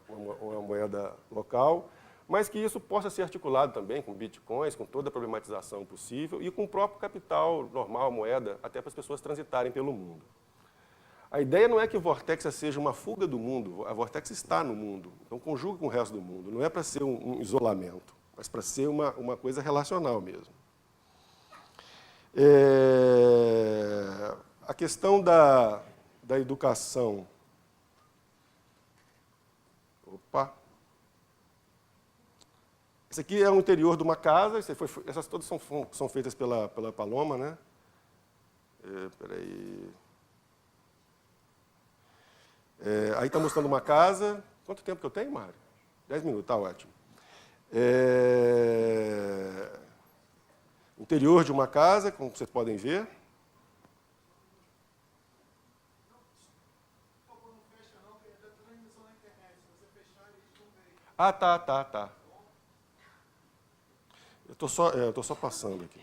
moeda local, mas que isso possa ser articulado também com bitcoins, com toda a problematização possível e com o próprio capital normal, moeda, até para as pessoas transitarem pelo mundo. A ideia não é que o Vortex seja uma fuga do mundo, a Vortex está no mundo, então conjuga com o resto do mundo, não é para ser um isolamento, mas para ser uma coisa relacional mesmo. A questão da educação. Opa! Esse aqui é o interior de uma casa, essas todas são feitas pela Paloma, né? Peraí. Aí está mostrando uma casa. Quanto tempo que eu tenho, Mário? 10 minutos, está ótimo. Interior de uma casa, como vocês podem ver. Ah, tá. Eu tô só passando aqui.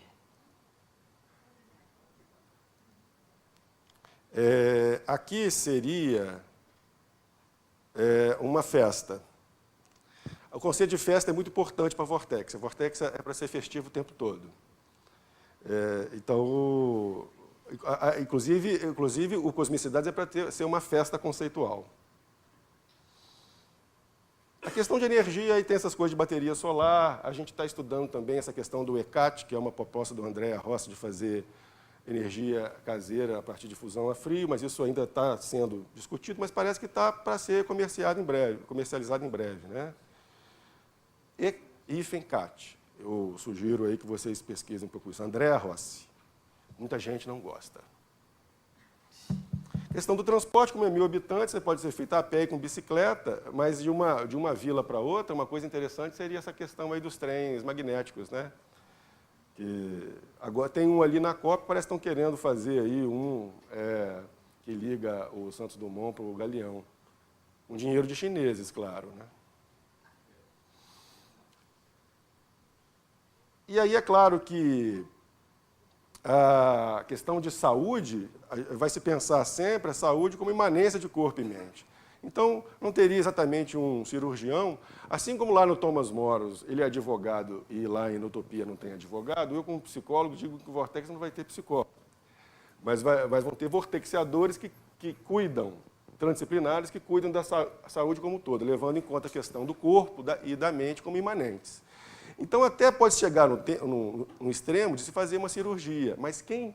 Aqui seria uma festa. O conceito de festa é muito importante para a Vortex. A Vortex é para ser festivo o tempo todo. Então, inclusive, o Cosmicidades é para ser uma festa conceitual. A questão de energia, aí tem essas coisas de bateria solar. A gente está estudando também essa questão do ECAT, que é uma proposta do André Rossi de fazer energia caseira a partir de fusão a frio, mas isso ainda está sendo discutido, mas parece que está para ser comercializado em breve, né? E IFENCAT. Eu sugiro aí que vocês pesquisem um pouco isso. André Rossi. Muita gente não gosta. Questão do transporte, como é 1.000 habitantes, você pode ser feito a pé e com bicicleta, mas de uma vila para outra, uma coisa interessante seria essa questão aí dos trens magnéticos, né? Que agora tem um ali na Copa, parece que estão querendo fazer aí que liga o Santos Dumont para o Galeão. Com dinheiro de chineses, claro, né? E aí é claro que a questão de saúde, vai se pensar sempre a saúde como imanência de corpo e mente. Então, não teria exatamente um cirurgião, assim como lá no Thomas Moros ele é advogado e lá em Utopia não tem advogado, eu como psicólogo digo que o Vortex não vai ter psicólogo, mas vão ter vortexiadores que cuidam, transdisciplinares, que cuidam da saúde como um todo, levando em conta a questão do corpo e da mente como imanentes. Então, até pode chegar no extremo de se fazer uma cirurgia, mas quem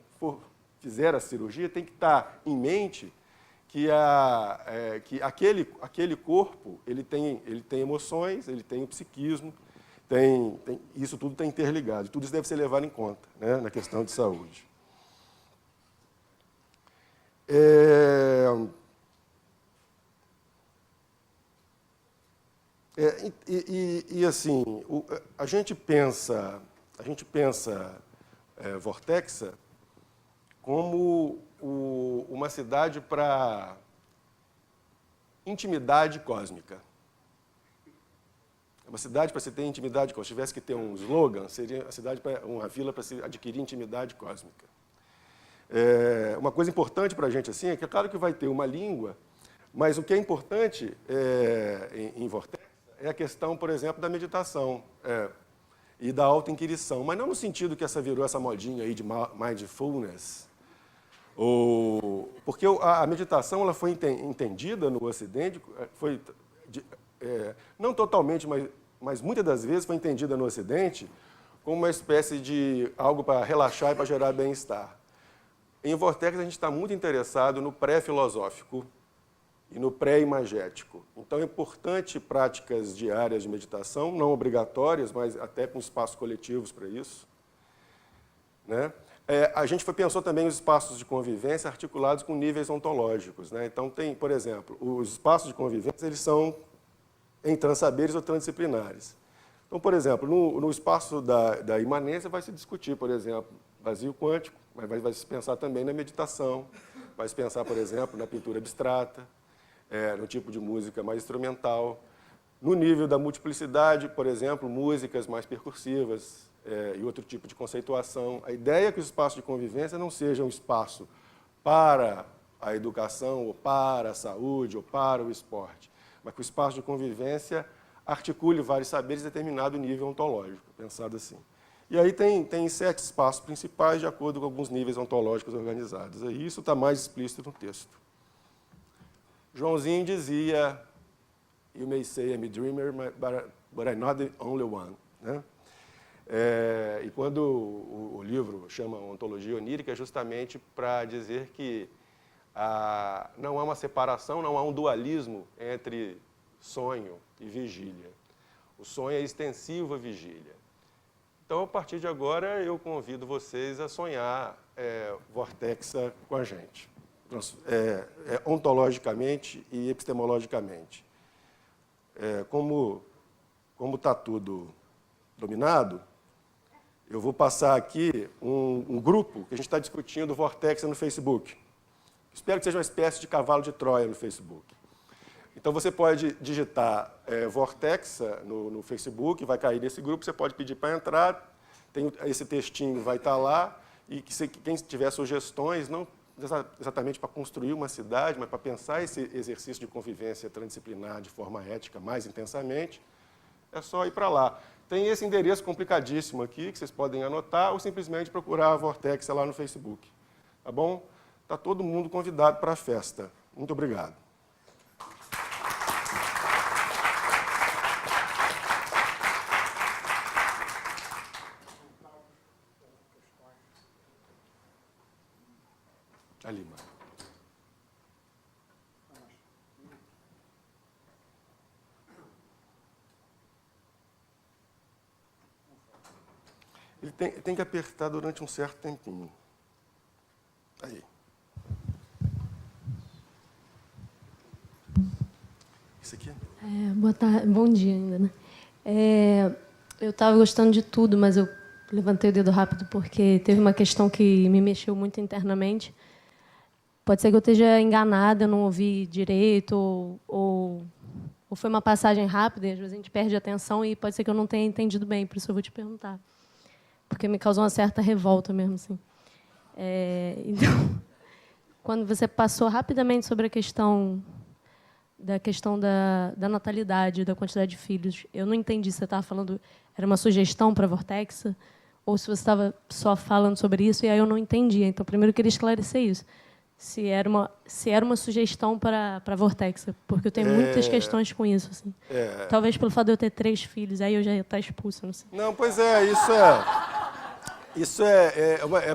fizer a cirurgia tem que estar em mente que aquele corpo ele tem emoções, ele tem o psiquismo, isso tudo está interligado, tudo isso deve ser levado em conta, né, na questão de saúde. Assim, a gente pensa Vortexa como uma cidade para intimidade cósmica. Uma cidade para se ter intimidade cósmica. Se tivesse que ter um slogan, seria uma vila para se adquirir intimidade cósmica. Uma coisa importante para a gente assim, é que é claro que vai ter uma língua, mas o que é importante em Vortex é a questão, por exemplo, da meditação e da autoinquirição, mas não no sentido que virou essa modinha aí de mindfulness, porque a meditação ela foi entendida no Ocidente, não totalmente, mas muitas das vezes foi entendida no Ocidente como uma espécie de algo para relaxar e para gerar bem-estar. Em Vortex, a gente está muito interessado no pré-filosófico e no pré-imagético. Então, é importante práticas diárias de meditação, não obrigatórias, mas até com espaços coletivos para isso, né? A gente pensou também os espaços de convivência articulados com níveis ontológicos, né? Então, tem, por exemplo, os espaços de convivência, eles são em transsaberes ou transdisciplinares. Então, por exemplo, no espaço da imanência vai se discutir, por exemplo, vazio quântico, mas vai se pensar também na meditação, vai se pensar, por exemplo, na pintura abstrata, no tipo de música mais instrumental. No nível da multiplicidade, por exemplo, músicas mais percussivas e outro tipo de conceituação. A ideia é que os espaços de convivência não sejam um espaço para a educação, ou para a saúde, ou para o esporte, mas que o espaço de convivência articule vários saberes em determinado nível ontológico, pensado assim. E aí tem 7 espaços principais de acordo com alguns níveis ontológicos organizados. E isso está mais explícito no texto. Joãozinho dizia, "You may say I'm a dreamer, but I'm not the only one." Né? E quando o livro chama Ontologia Onírica, é justamente para dizer que não há uma separação, não há um dualismo entre sonho e vigília. O sonho é extensivo à vigília. Então, a partir de agora, eu convido vocês a sonhar Vortexa com a gente. Ontologicamente e epistemologicamente. Como está tudo dominado, eu vou passar aqui um grupo que a gente está discutindo o Vortexa no Facebook. Espero que seja uma espécie de cavalo de Troia no Facebook. Então, você pode digitar Vortexa no Facebook, vai cair nesse grupo, você pode pedir para entrar, esse textinho vai estar lá, e quem tiver sugestões, não exatamente para construir uma cidade, mas para pensar esse exercício de convivência transdisciplinar de forma ética mais intensamente, é só ir para lá. Tem esse endereço complicadíssimo aqui, que vocês podem anotar, ou simplesmente procurar a Vortexa lá no Facebook. Tá bom? Está todo mundo convidado para a festa. Muito obrigado. Ali, mano. Ele tem que apertar durante um certo tempinho. Aí. Isso aqui? Boa tarde, bom dia ainda, né? Eu estava gostando de tudo, mas eu levantei o dedo rápido porque teve uma questão que me mexeu muito internamente. Pode ser que eu esteja enganada, eu não ouvi direito, ou foi uma passagem rápida, e às vezes a gente perde a atenção, e pode ser que eu não tenha entendido bem, por isso eu vou te perguntar. Porque me causou uma certa revolta mesmo, assim. Então, quando você passou rapidamente sobre a questão da natalidade, da quantidade de filhos, eu não entendi se você estava falando, era uma sugestão para a Vortexa, ou se você estava só falando sobre isso, e aí eu não entendia. Então, primeiro eu queria esclarecer isso. Se era uma sugestão para a Vortexa, porque eu tenho muitas questões com isso. Assim. Talvez pelo fato de eu ter 3 filhos, aí eu já ia estar expulsa, não sei. Não, pois é,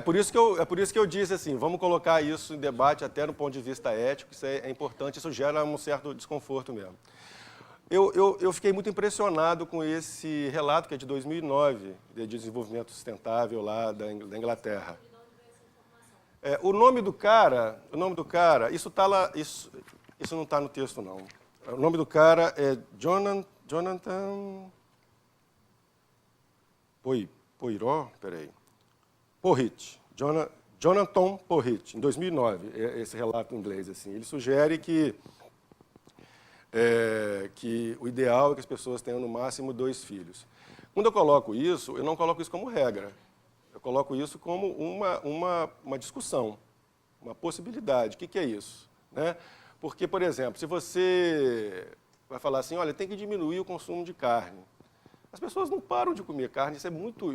por isso que eu disse assim, vamos colocar isso em debate até no ponto de vista ético, isso é importante, isso gera um certo desconforto mesmo. Eu fiquei muito impressionado com esse relato, que é de 2009, de desenvolvimento sustentável lá da Inglaterra. O nome do cara, isso tá lá, isso não está no texto, não. O nome do cara é Jonathan Porritt, Jonathan Porritt, em 2009, esse relato em inglês. Assim, ele sugere que o ideal é que as pessoas tenham no máximo 2 filhos. Quando eu coloco isso, eu não coloco isso como regra. Eu coloco isso como uma discussão, uma possibilidade. O que é isso? Né? Porque, por exemplo, se você vai falar assim, olha, tem que diminuir o consumo de carne. As pessoas não param de comer carne, isso é muito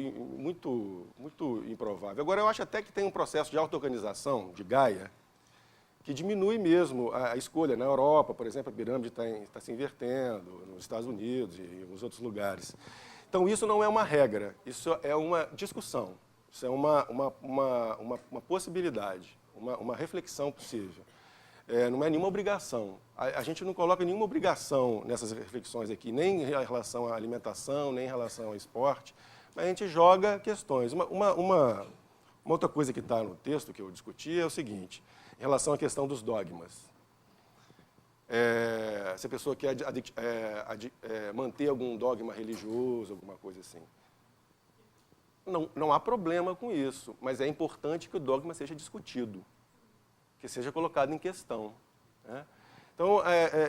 improvável. Agora, eu acho até que tem um processo de auto-organização, de Gaia, que diminui mesmo a escolha. Na Europa, por exemplo, a pirâmide está se invertendo, nos Estados Unidos e em alguns outros lugares. Então, isso não é uma regra, isso é uma discussão, isso é uma possibilidade, uma reflexão possível. Não é nenhuma obrigação. A gente não coloca nenhuma obrigação nessas reflexões aqui, nem em relação à alimentação, nem em relação ao esporte, mas a gente joga questões. Uma outra coisa que está no texto que eu discuti é o seguinte, em relação à questão dos dogmas. Se a pessoa quer manter algum dogma religioso, alguma coisa assim. Não há problema com isso, mas é importante que o dogma seja discutido, que seja colocado em questão. Né?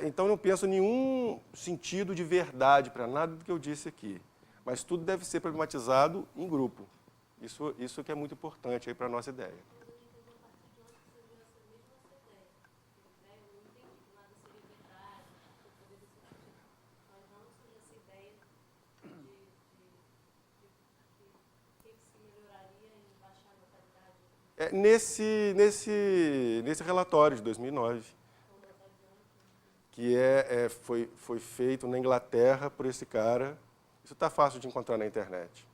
Então, não penso nenhum sentido de verdade para nada do que eu disse aqui, mas tudo deve ser problematizado em grupo. Isso que é muito importante para a nossa ideia. Nesse relatório de 2009, que foi feito na Inglaterra por esse cara. Isso está fácil de encontrar na internet.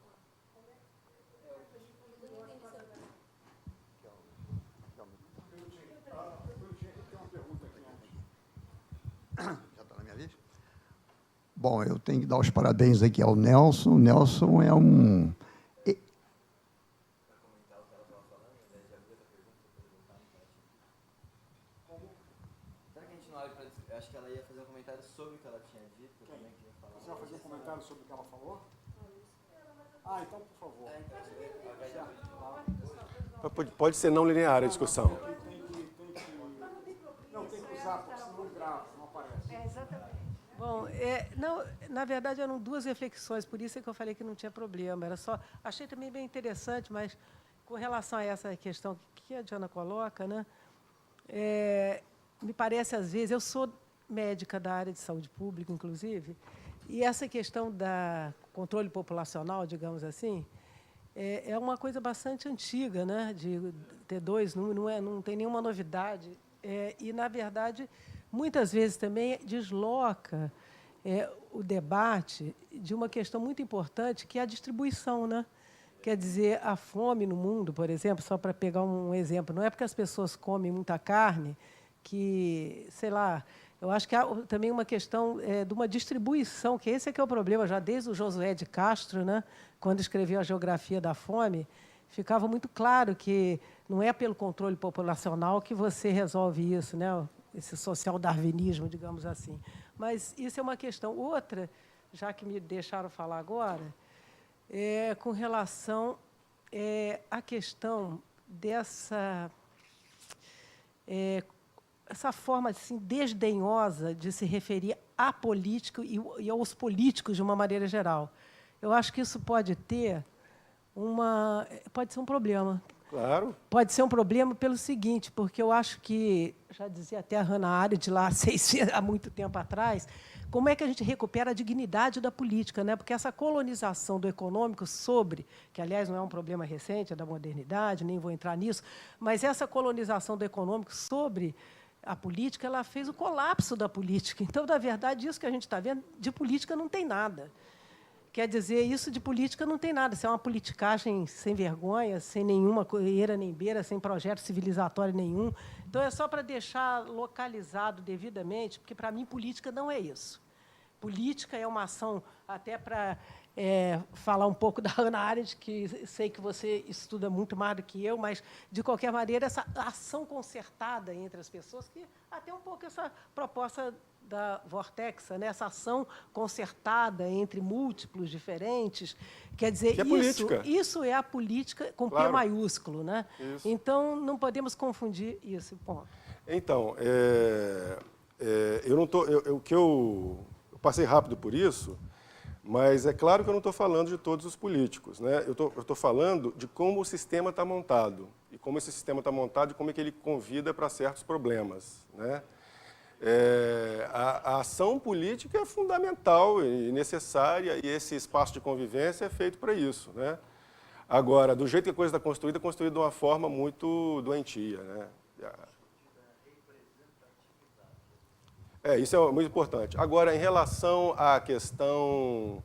Já está na minha vez? Bom, eu tenho que dar os parabéns aqui ao Nelson. O Nelson é um... Acho que ela ia fazer um comentário sobre o que ela tinha dito. Eu também queria falar. Você vai fazer um comentário sobre o que ela falou? Então, por favor. Pode ser não linear a discussão. Não, tem que usar, porque senão grava, não aparece. Bom, não, na verdade eram duas reflexões, por isso é que eu falei que não tinha problema. Era só, achei também bem interessante, mas com relação a essa questão que a Diana coloca, né, me parece, às vezes, eu sou médica da área de saúde pública, inclusive, e essa questão da controle populacional, digamos assim, é uma coisa bastante antiga, né, de ter dois números, não tem nenhuma novidade. E, na verdade, muitas vezes também desloca o debate de uma questão muito importante, que é a distribuição, né? Quer dizer, a fome no mundo, por exemplo, só para pegar um exemplo, não é porque as pessoas comem muita carne que, sei lá, eu acho que há também uma questão de uma distribuição, que esse é que é o problema, já desde o Josué de Castro, né, quando escreveu a Geografia da Fome, ficava muito claro que não é pelo controle populacional que você resolve isso, né, esse social-darwinismo, digamos assim. Mas isso é uma questão. Outra, já que me deixaram falar agora, com relação à questão dessa essa forma assim, desdenhosa de se referir à política e aos políticos de uma maneira geral. Eu acho que isso pode ser um problema. Claro. Pode ser um problema pelo seguinte, porque eu acho que, já dizia até a Hannah Arendt lá há muito tempo atrás, como é que a gente recupera a dignidade da política, né? Porque essa colonização do econômico que, aliás, não é um problema recente, é da modernidade, nem vou entrar nisso, mas essa colonização do econômico sobre a política, ela fez o colapso da política. Então, na verdade, isso que a gente está vendo, de política não tem nada. Quer dizer, isso de política não tem nada. Isso é uma politicagem sem vergonha, sem nenhuma coeira nem beira, sem projeto civilizatório nenhum. Então, é só para deixar localizado devidamente, porque, para mim, política não é isso. Política é uma ação, até para falar um pouco da Hannah Arendt, que sei que você estuda muito mais do que eu, mas, de qualquer maneira, essa ação concertada entre as pessoas, que até um pouco essa proposta da Vortexa, né? Essa ação concertada entre múltiplos diferentes, quer dizer, isso é a política com P maiúsculo, né? Isso. Então, não podemos confundir isso, ponto. Então, eu passei rápido por isso, mas é claro que eu não estou falando de todos os políticos, né? Eu estou falando de como o sistema está montado, e como esse sistema está montado e como é que ele convida para certos problemas, né? A ação política é fundamental e necessária, e esse espaço de convivência é feito para isso, né? Agora, do jeito que a coisa está construída, é construída de uma forma muito doentia, né? Isso é muito importante. Agora, em relação à questão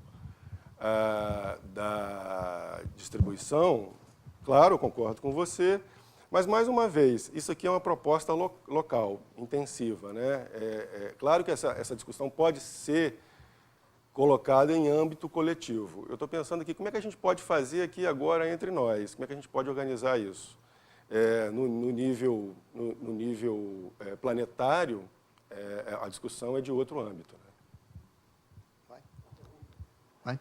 da distribuição, claro, eu concordo com você, mas, mais uma vez, isso aqui é uma proposta local, intensiva, né? Claro que essa discussão pode ser colocada em âmbito coletivo. Eu estou pensando aqui, como é que a gente pode fazer aqui agora entre nós? Como é que a gente pode organizar isso? No nível planetário, a discussão é de outro âmbito. Né? Vai.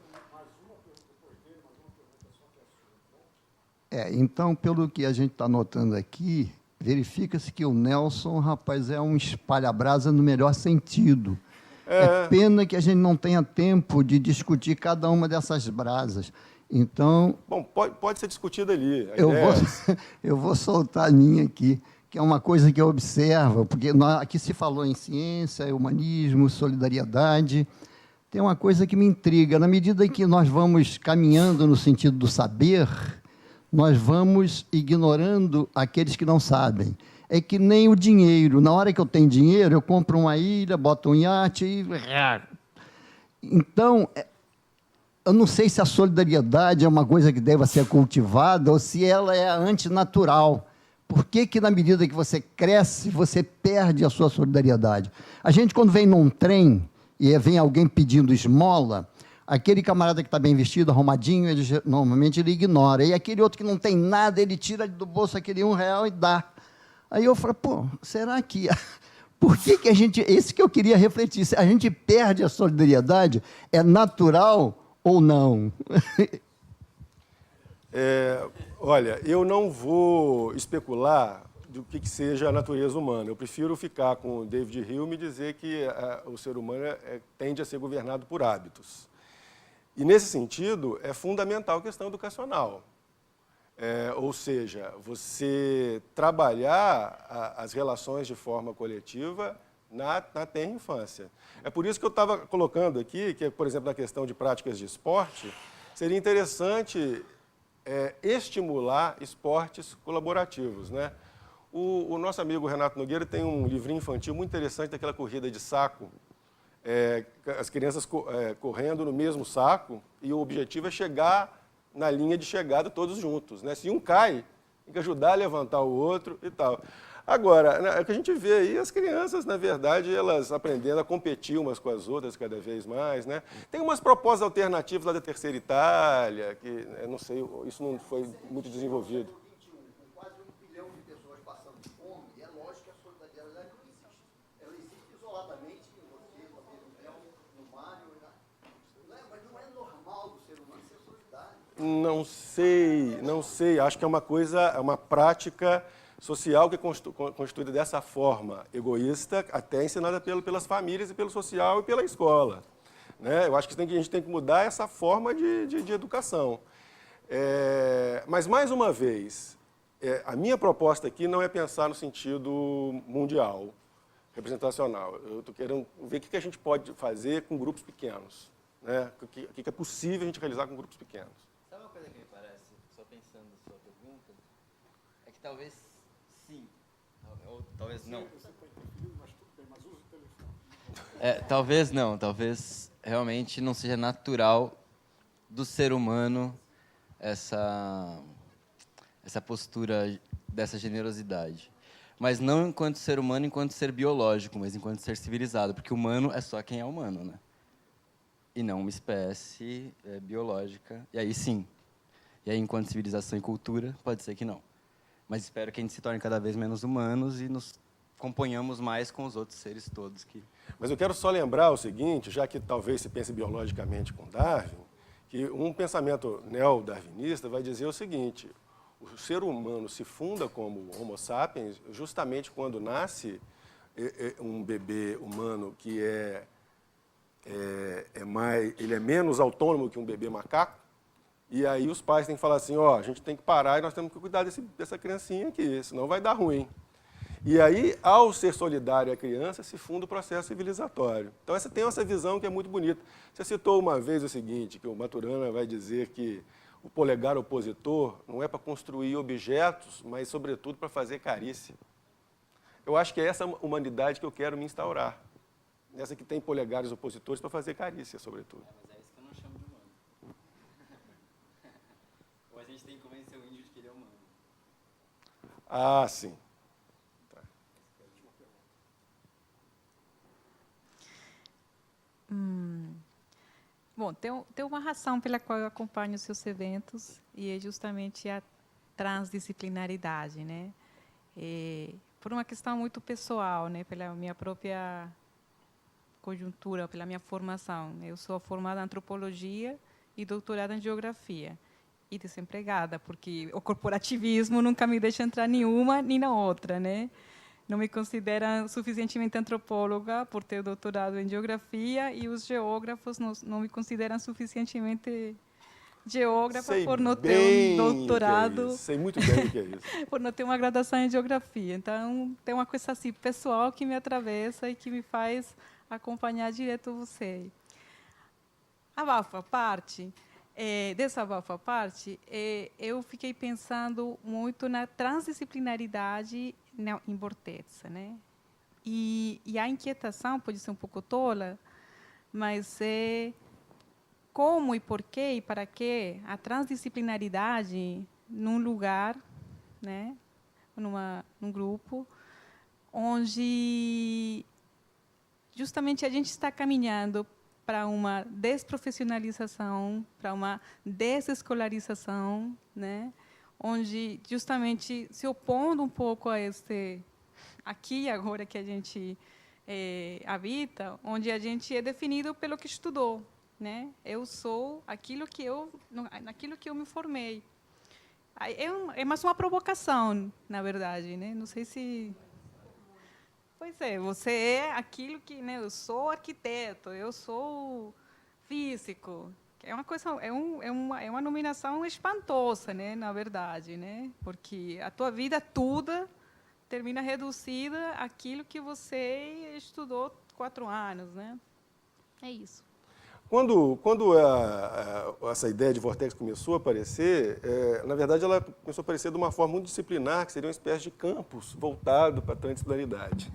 Então, pelo que a gente está notando aqui, verifica-se que o Nelson, rapaz, é um espalha-brasa no melhor sentido. É pena que a gente não tenha tempo de discutir cada uma dessas brasas. Então... Bom, pode ser discutido ali. Eu vou soltar a minha aqui, que é uma coisa que eu observo, porque aqui se falou em ciência, humanismo, solidariedade. Tem uma coisa que me intriga. Na medida em que nós vamos caminhando no sentido do saber, nós vamos ignorando aqueles que não sabem. É que nem o dinheiro. Na hora que eu tenho dinheiro, eu compro uma ilha, boto um iate e... Então, eu não sei se a solidariedade é uma coisa que deva ser cultivada ou se ela é antinatural. Por que, na medida que você cresce, você perde a sua solidariedade? A gente, quando vem num trem e vem alguém pedindo esmola, aquele camarada que está bem vestido, arrumadinho, normalmente ele ignora. E aquele outro que não tem nada, ele tira do bolso aquele R$1 e dá. Aí eu falo, será que... Por que a gente... Esse que eu queria refletir. Se a gente perde a solidariedade, é natural ou não? Olha, eu não vou especular do que seja a natureza humana. Eu prefiro ficar com o David Hume e dizer que o ser humano tende a ser governado por hábitos. E, nesse sentido, é fundamental a questão educacional. Ou seja, você trabalhar as relações de forma coletiva na tenra infância. É por isso que eu estava colocando aqui, que, por exemplo, na questão de práticas de esporte, seria interessante estimular esportes colaborativos, né? O nosso amigo Renato Nogueira tem um livrinho infantil muito interessante daquela corrida de saco, as crianças correndo no mesmo saco, e o objetivo é chegar na linha de chegada todos juntos, né? Se um cai, tem que ajudar a levantar o outro e tal. Agora, o que a gente vê aí, as crianças, na verdade, elas aprendendo a competir umas com as outras cada vez mais, né? Tem umas propostas alternativas lá da Terceira Itália, que, eu não sei, isso não foi muito desenvolvido. Quase 1 bilhão de pessoas passando fome, e é lógico que a solidariedade não existe. Ela existe isoladamente em você, no Mário, mas não é normal do ser humano ser solidário. Não sei. Acho que é uma prática social que é construída dessa forma, egoísta, até ensinada pelas famílias e pelo social e pela escola, né? Eu acho que a gente tem que mudar essa forma de educação. Mas, mais uma vez, a minha proposta aqui não é pensar no sentido mundial, representacional. Eu estou querendo ver o que a gente pode fazer com grupos pequenos, né? O que é possível a gente realizar com grupos pequenos. Sabe uma coisa que me parece, só pensando na sua pergunta, é que talvez sim, ou talvez não. Talvez realmente não seja natural do ser humano essa postura dessa generosidade. Mas não enquanto ser humano, enquanto ser biológico, mas enquanto ser civilizado, porque humano é só quem é humano, né? E não uma espécie biológica. E aí sim. E aí, enquanto civilização e cultura, pode ser que não. Mas espero que a gente se torne cada vez menos humanos e nos componhamos mais com os outros seres todos que... Mas eu quero só lembrar o seguinte, já que talvez se pense biologicamente com Darwin, que um pensamento neo-darwinista vai dizer o seguinte: o ser humano se funda como Homo sapiens justamente quando nasce um bebê humano que ele é menos autônomo que um bebê macaco, e aí os pais têm que falar assim, a gente tem que parar e nós temos que cuidar dessa criancinha aqui, senão vai dar ruim. E aí, ao ser solidário à criança, se funda o processo civilizatório. Então, tem essa visão que é muito bonita. Você citou uma vez o seguinte, que o Maturana vai dizer que o polegar opositor não é para construir objetos, mas, sobretudo, para fazer carícia. Eu acho que é essa humanidade que eu quero me instaurar. Essa que tem polegares opositores para fazer carícia, sobretudo. Mas é isso que eu não chamo de humano. Ou a gente tem que convencer o índio de que ele é humano. Ah, sim. Bom, tem uma razão pela qual eu acompanho os seus eventos, e é justamente a transdisciplinaridade, né? Por uma questão muito pessoal, né? Pela minha própria conjuntura, pela minha formação. Eu sou formada em antropologia e doutorada em geografia. E desempregada, porque o corporativismo nunca me deixa entrar em uma nem na outra, né? Não me considero suficientemente antropóloga por ter doutorado em geografia, e os geógrafos não me consideram suficientemente geógrafa por não ter um doutorado. Sei muito bem o que é isso. Por não ter uma graduação em geografia. Então, tem uma coisa assim pessoal que me atravessa e que me faz acompanhar direto você. Abafo à parte, desabafo à parte, eu fiquei pensando muito na transdisciplinaridade em Bortetza, né? E a inquietação pode ser um pouco tola, mas como e por quê e para quê a transdisciplinaridade num lugar, né? Num grupo, onde justamente a gente está caminhando para uma desprofissionalização, para uma desescolarização, né? Onde justamente se opondo um pouco a aqui e agora que a gente habita, onde a gente é definido pelo que estudou, né? Eu sou naquilo que eu me formei. É mais uma provocação, na verdade, né? Não sei se... Pois é, você é aquilo que, né, eu sou arquiteto, eu sou físico. É uma coisa, é uma nominação espantosa, né, na verdade, né? Porque a tua vida toda termina reduzida àquilo que você estudou 4 anos, né? É isso. Quando essa ideia de vortex começou a aparecer, na verdade, ela começou a aparecer de uma forma muito disciplinar, que seria uma espécie de campus voltado para a transdisciplinaridade.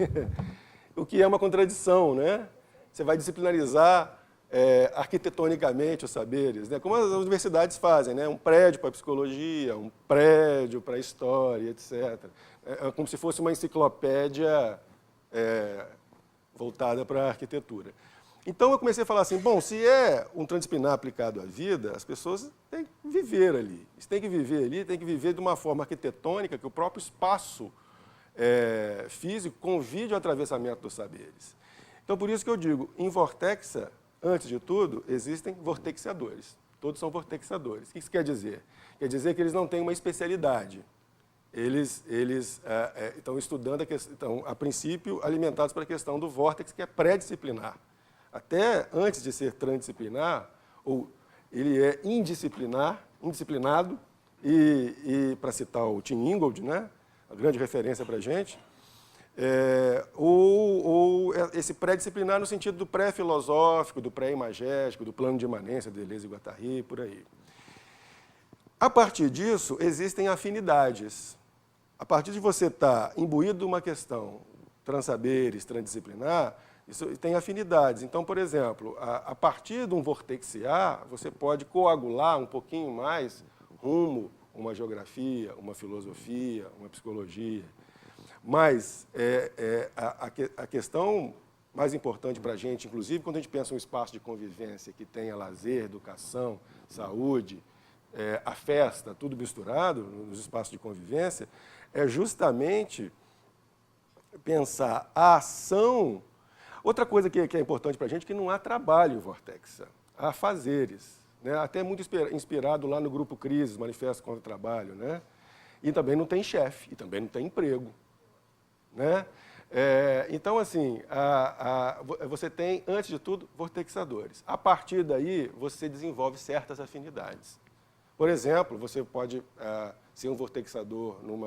O que é uma contradição, né? Você vai disciplinarizar arquitetonicamente os saberes, né? Como as universidades fazem, né? Um prédio para psicologia, um prédio para história, etc. É como se fosse uma enciclopédia voltada para a arquitetura. Então, eu comecei a falar assim, bom, se é um transdisciplinar aplicado à vida, as pessoas têm que viver ali. Se tem que viver ali, tem que viver de uma forma arquitetônica que o próprio espaço físico convide o atravessamento dos saberes. Então, por isso que eu digo, em Vortexa, antes de tudo, existem vortexadores. Todos são vortexadores. O que isso quer dizer? Quer dizer que eles não têm uma especialidade. Eles estão estudando, estão, a princípio, alimentados para a questão do vórtex, que é pré-disciplinar. Até antes de ser transdisciplinar, ele é indisciplinado, e para citar o Tim Ingold, né, a grande referência para a gente, esse pré-disciplinar no sentido do pré-filosófico, do pré-imagético, do plano de imanência, de Deleuze e Guattari, por aí. A partir disso, existem afinidades. A partir de você estar imbuído de uma questão transsaberes, transdisciplinar, isso tem afinidades. Então, por exemplo, a partir de um vortexiar, você pode coagular um pouquinho mais rumo uma geografia, uma filosofia, uma psicologia. Mas a questão mais importante para a gente, inclusive quando a gente pensa em um espaço de convivência que tenha lazer, educação, saúde, a festa, tudo misturado nos espaços de convivência, é justamente pensar a ação. Outra coisa que é importante para a gente é que não há trabalho em Vortexa, há fazeres, né? Até muito inspirado lá no Grupo Crises, Manifesto contra o Trabalho, né? E também não tem chefe, e também não tem emprego, né? Então, assim, você tem, antes de tudo, vortexadores. A partir daí, você desenvolve certas afinidades. Por exemplo, você pode ser um vortexador num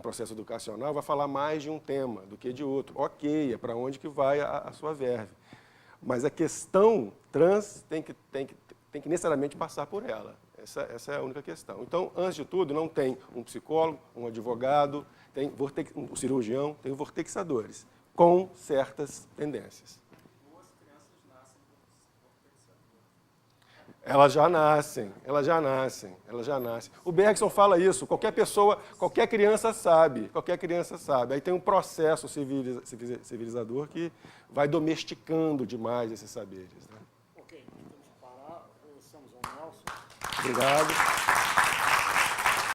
processo educacional, vai falar mais de um tema do que de outro. Ok, é para onde que vai a sua verve. Mas a questão trans tem que necessariamente passar por ela. Essa é a única questão. Então, antes de tudo, não tem um psicólogo, um advogado, tem um cirurgião, tem vortexadores, com certas tendências. Elas já nascem. O Bergson fala isso, qualquer criança sabe. Aí tem um processo civilizador que vai domesticando demais esses saberes. Né? Ok, temos que parar. Agradecemos ao Nelson. Obrigado.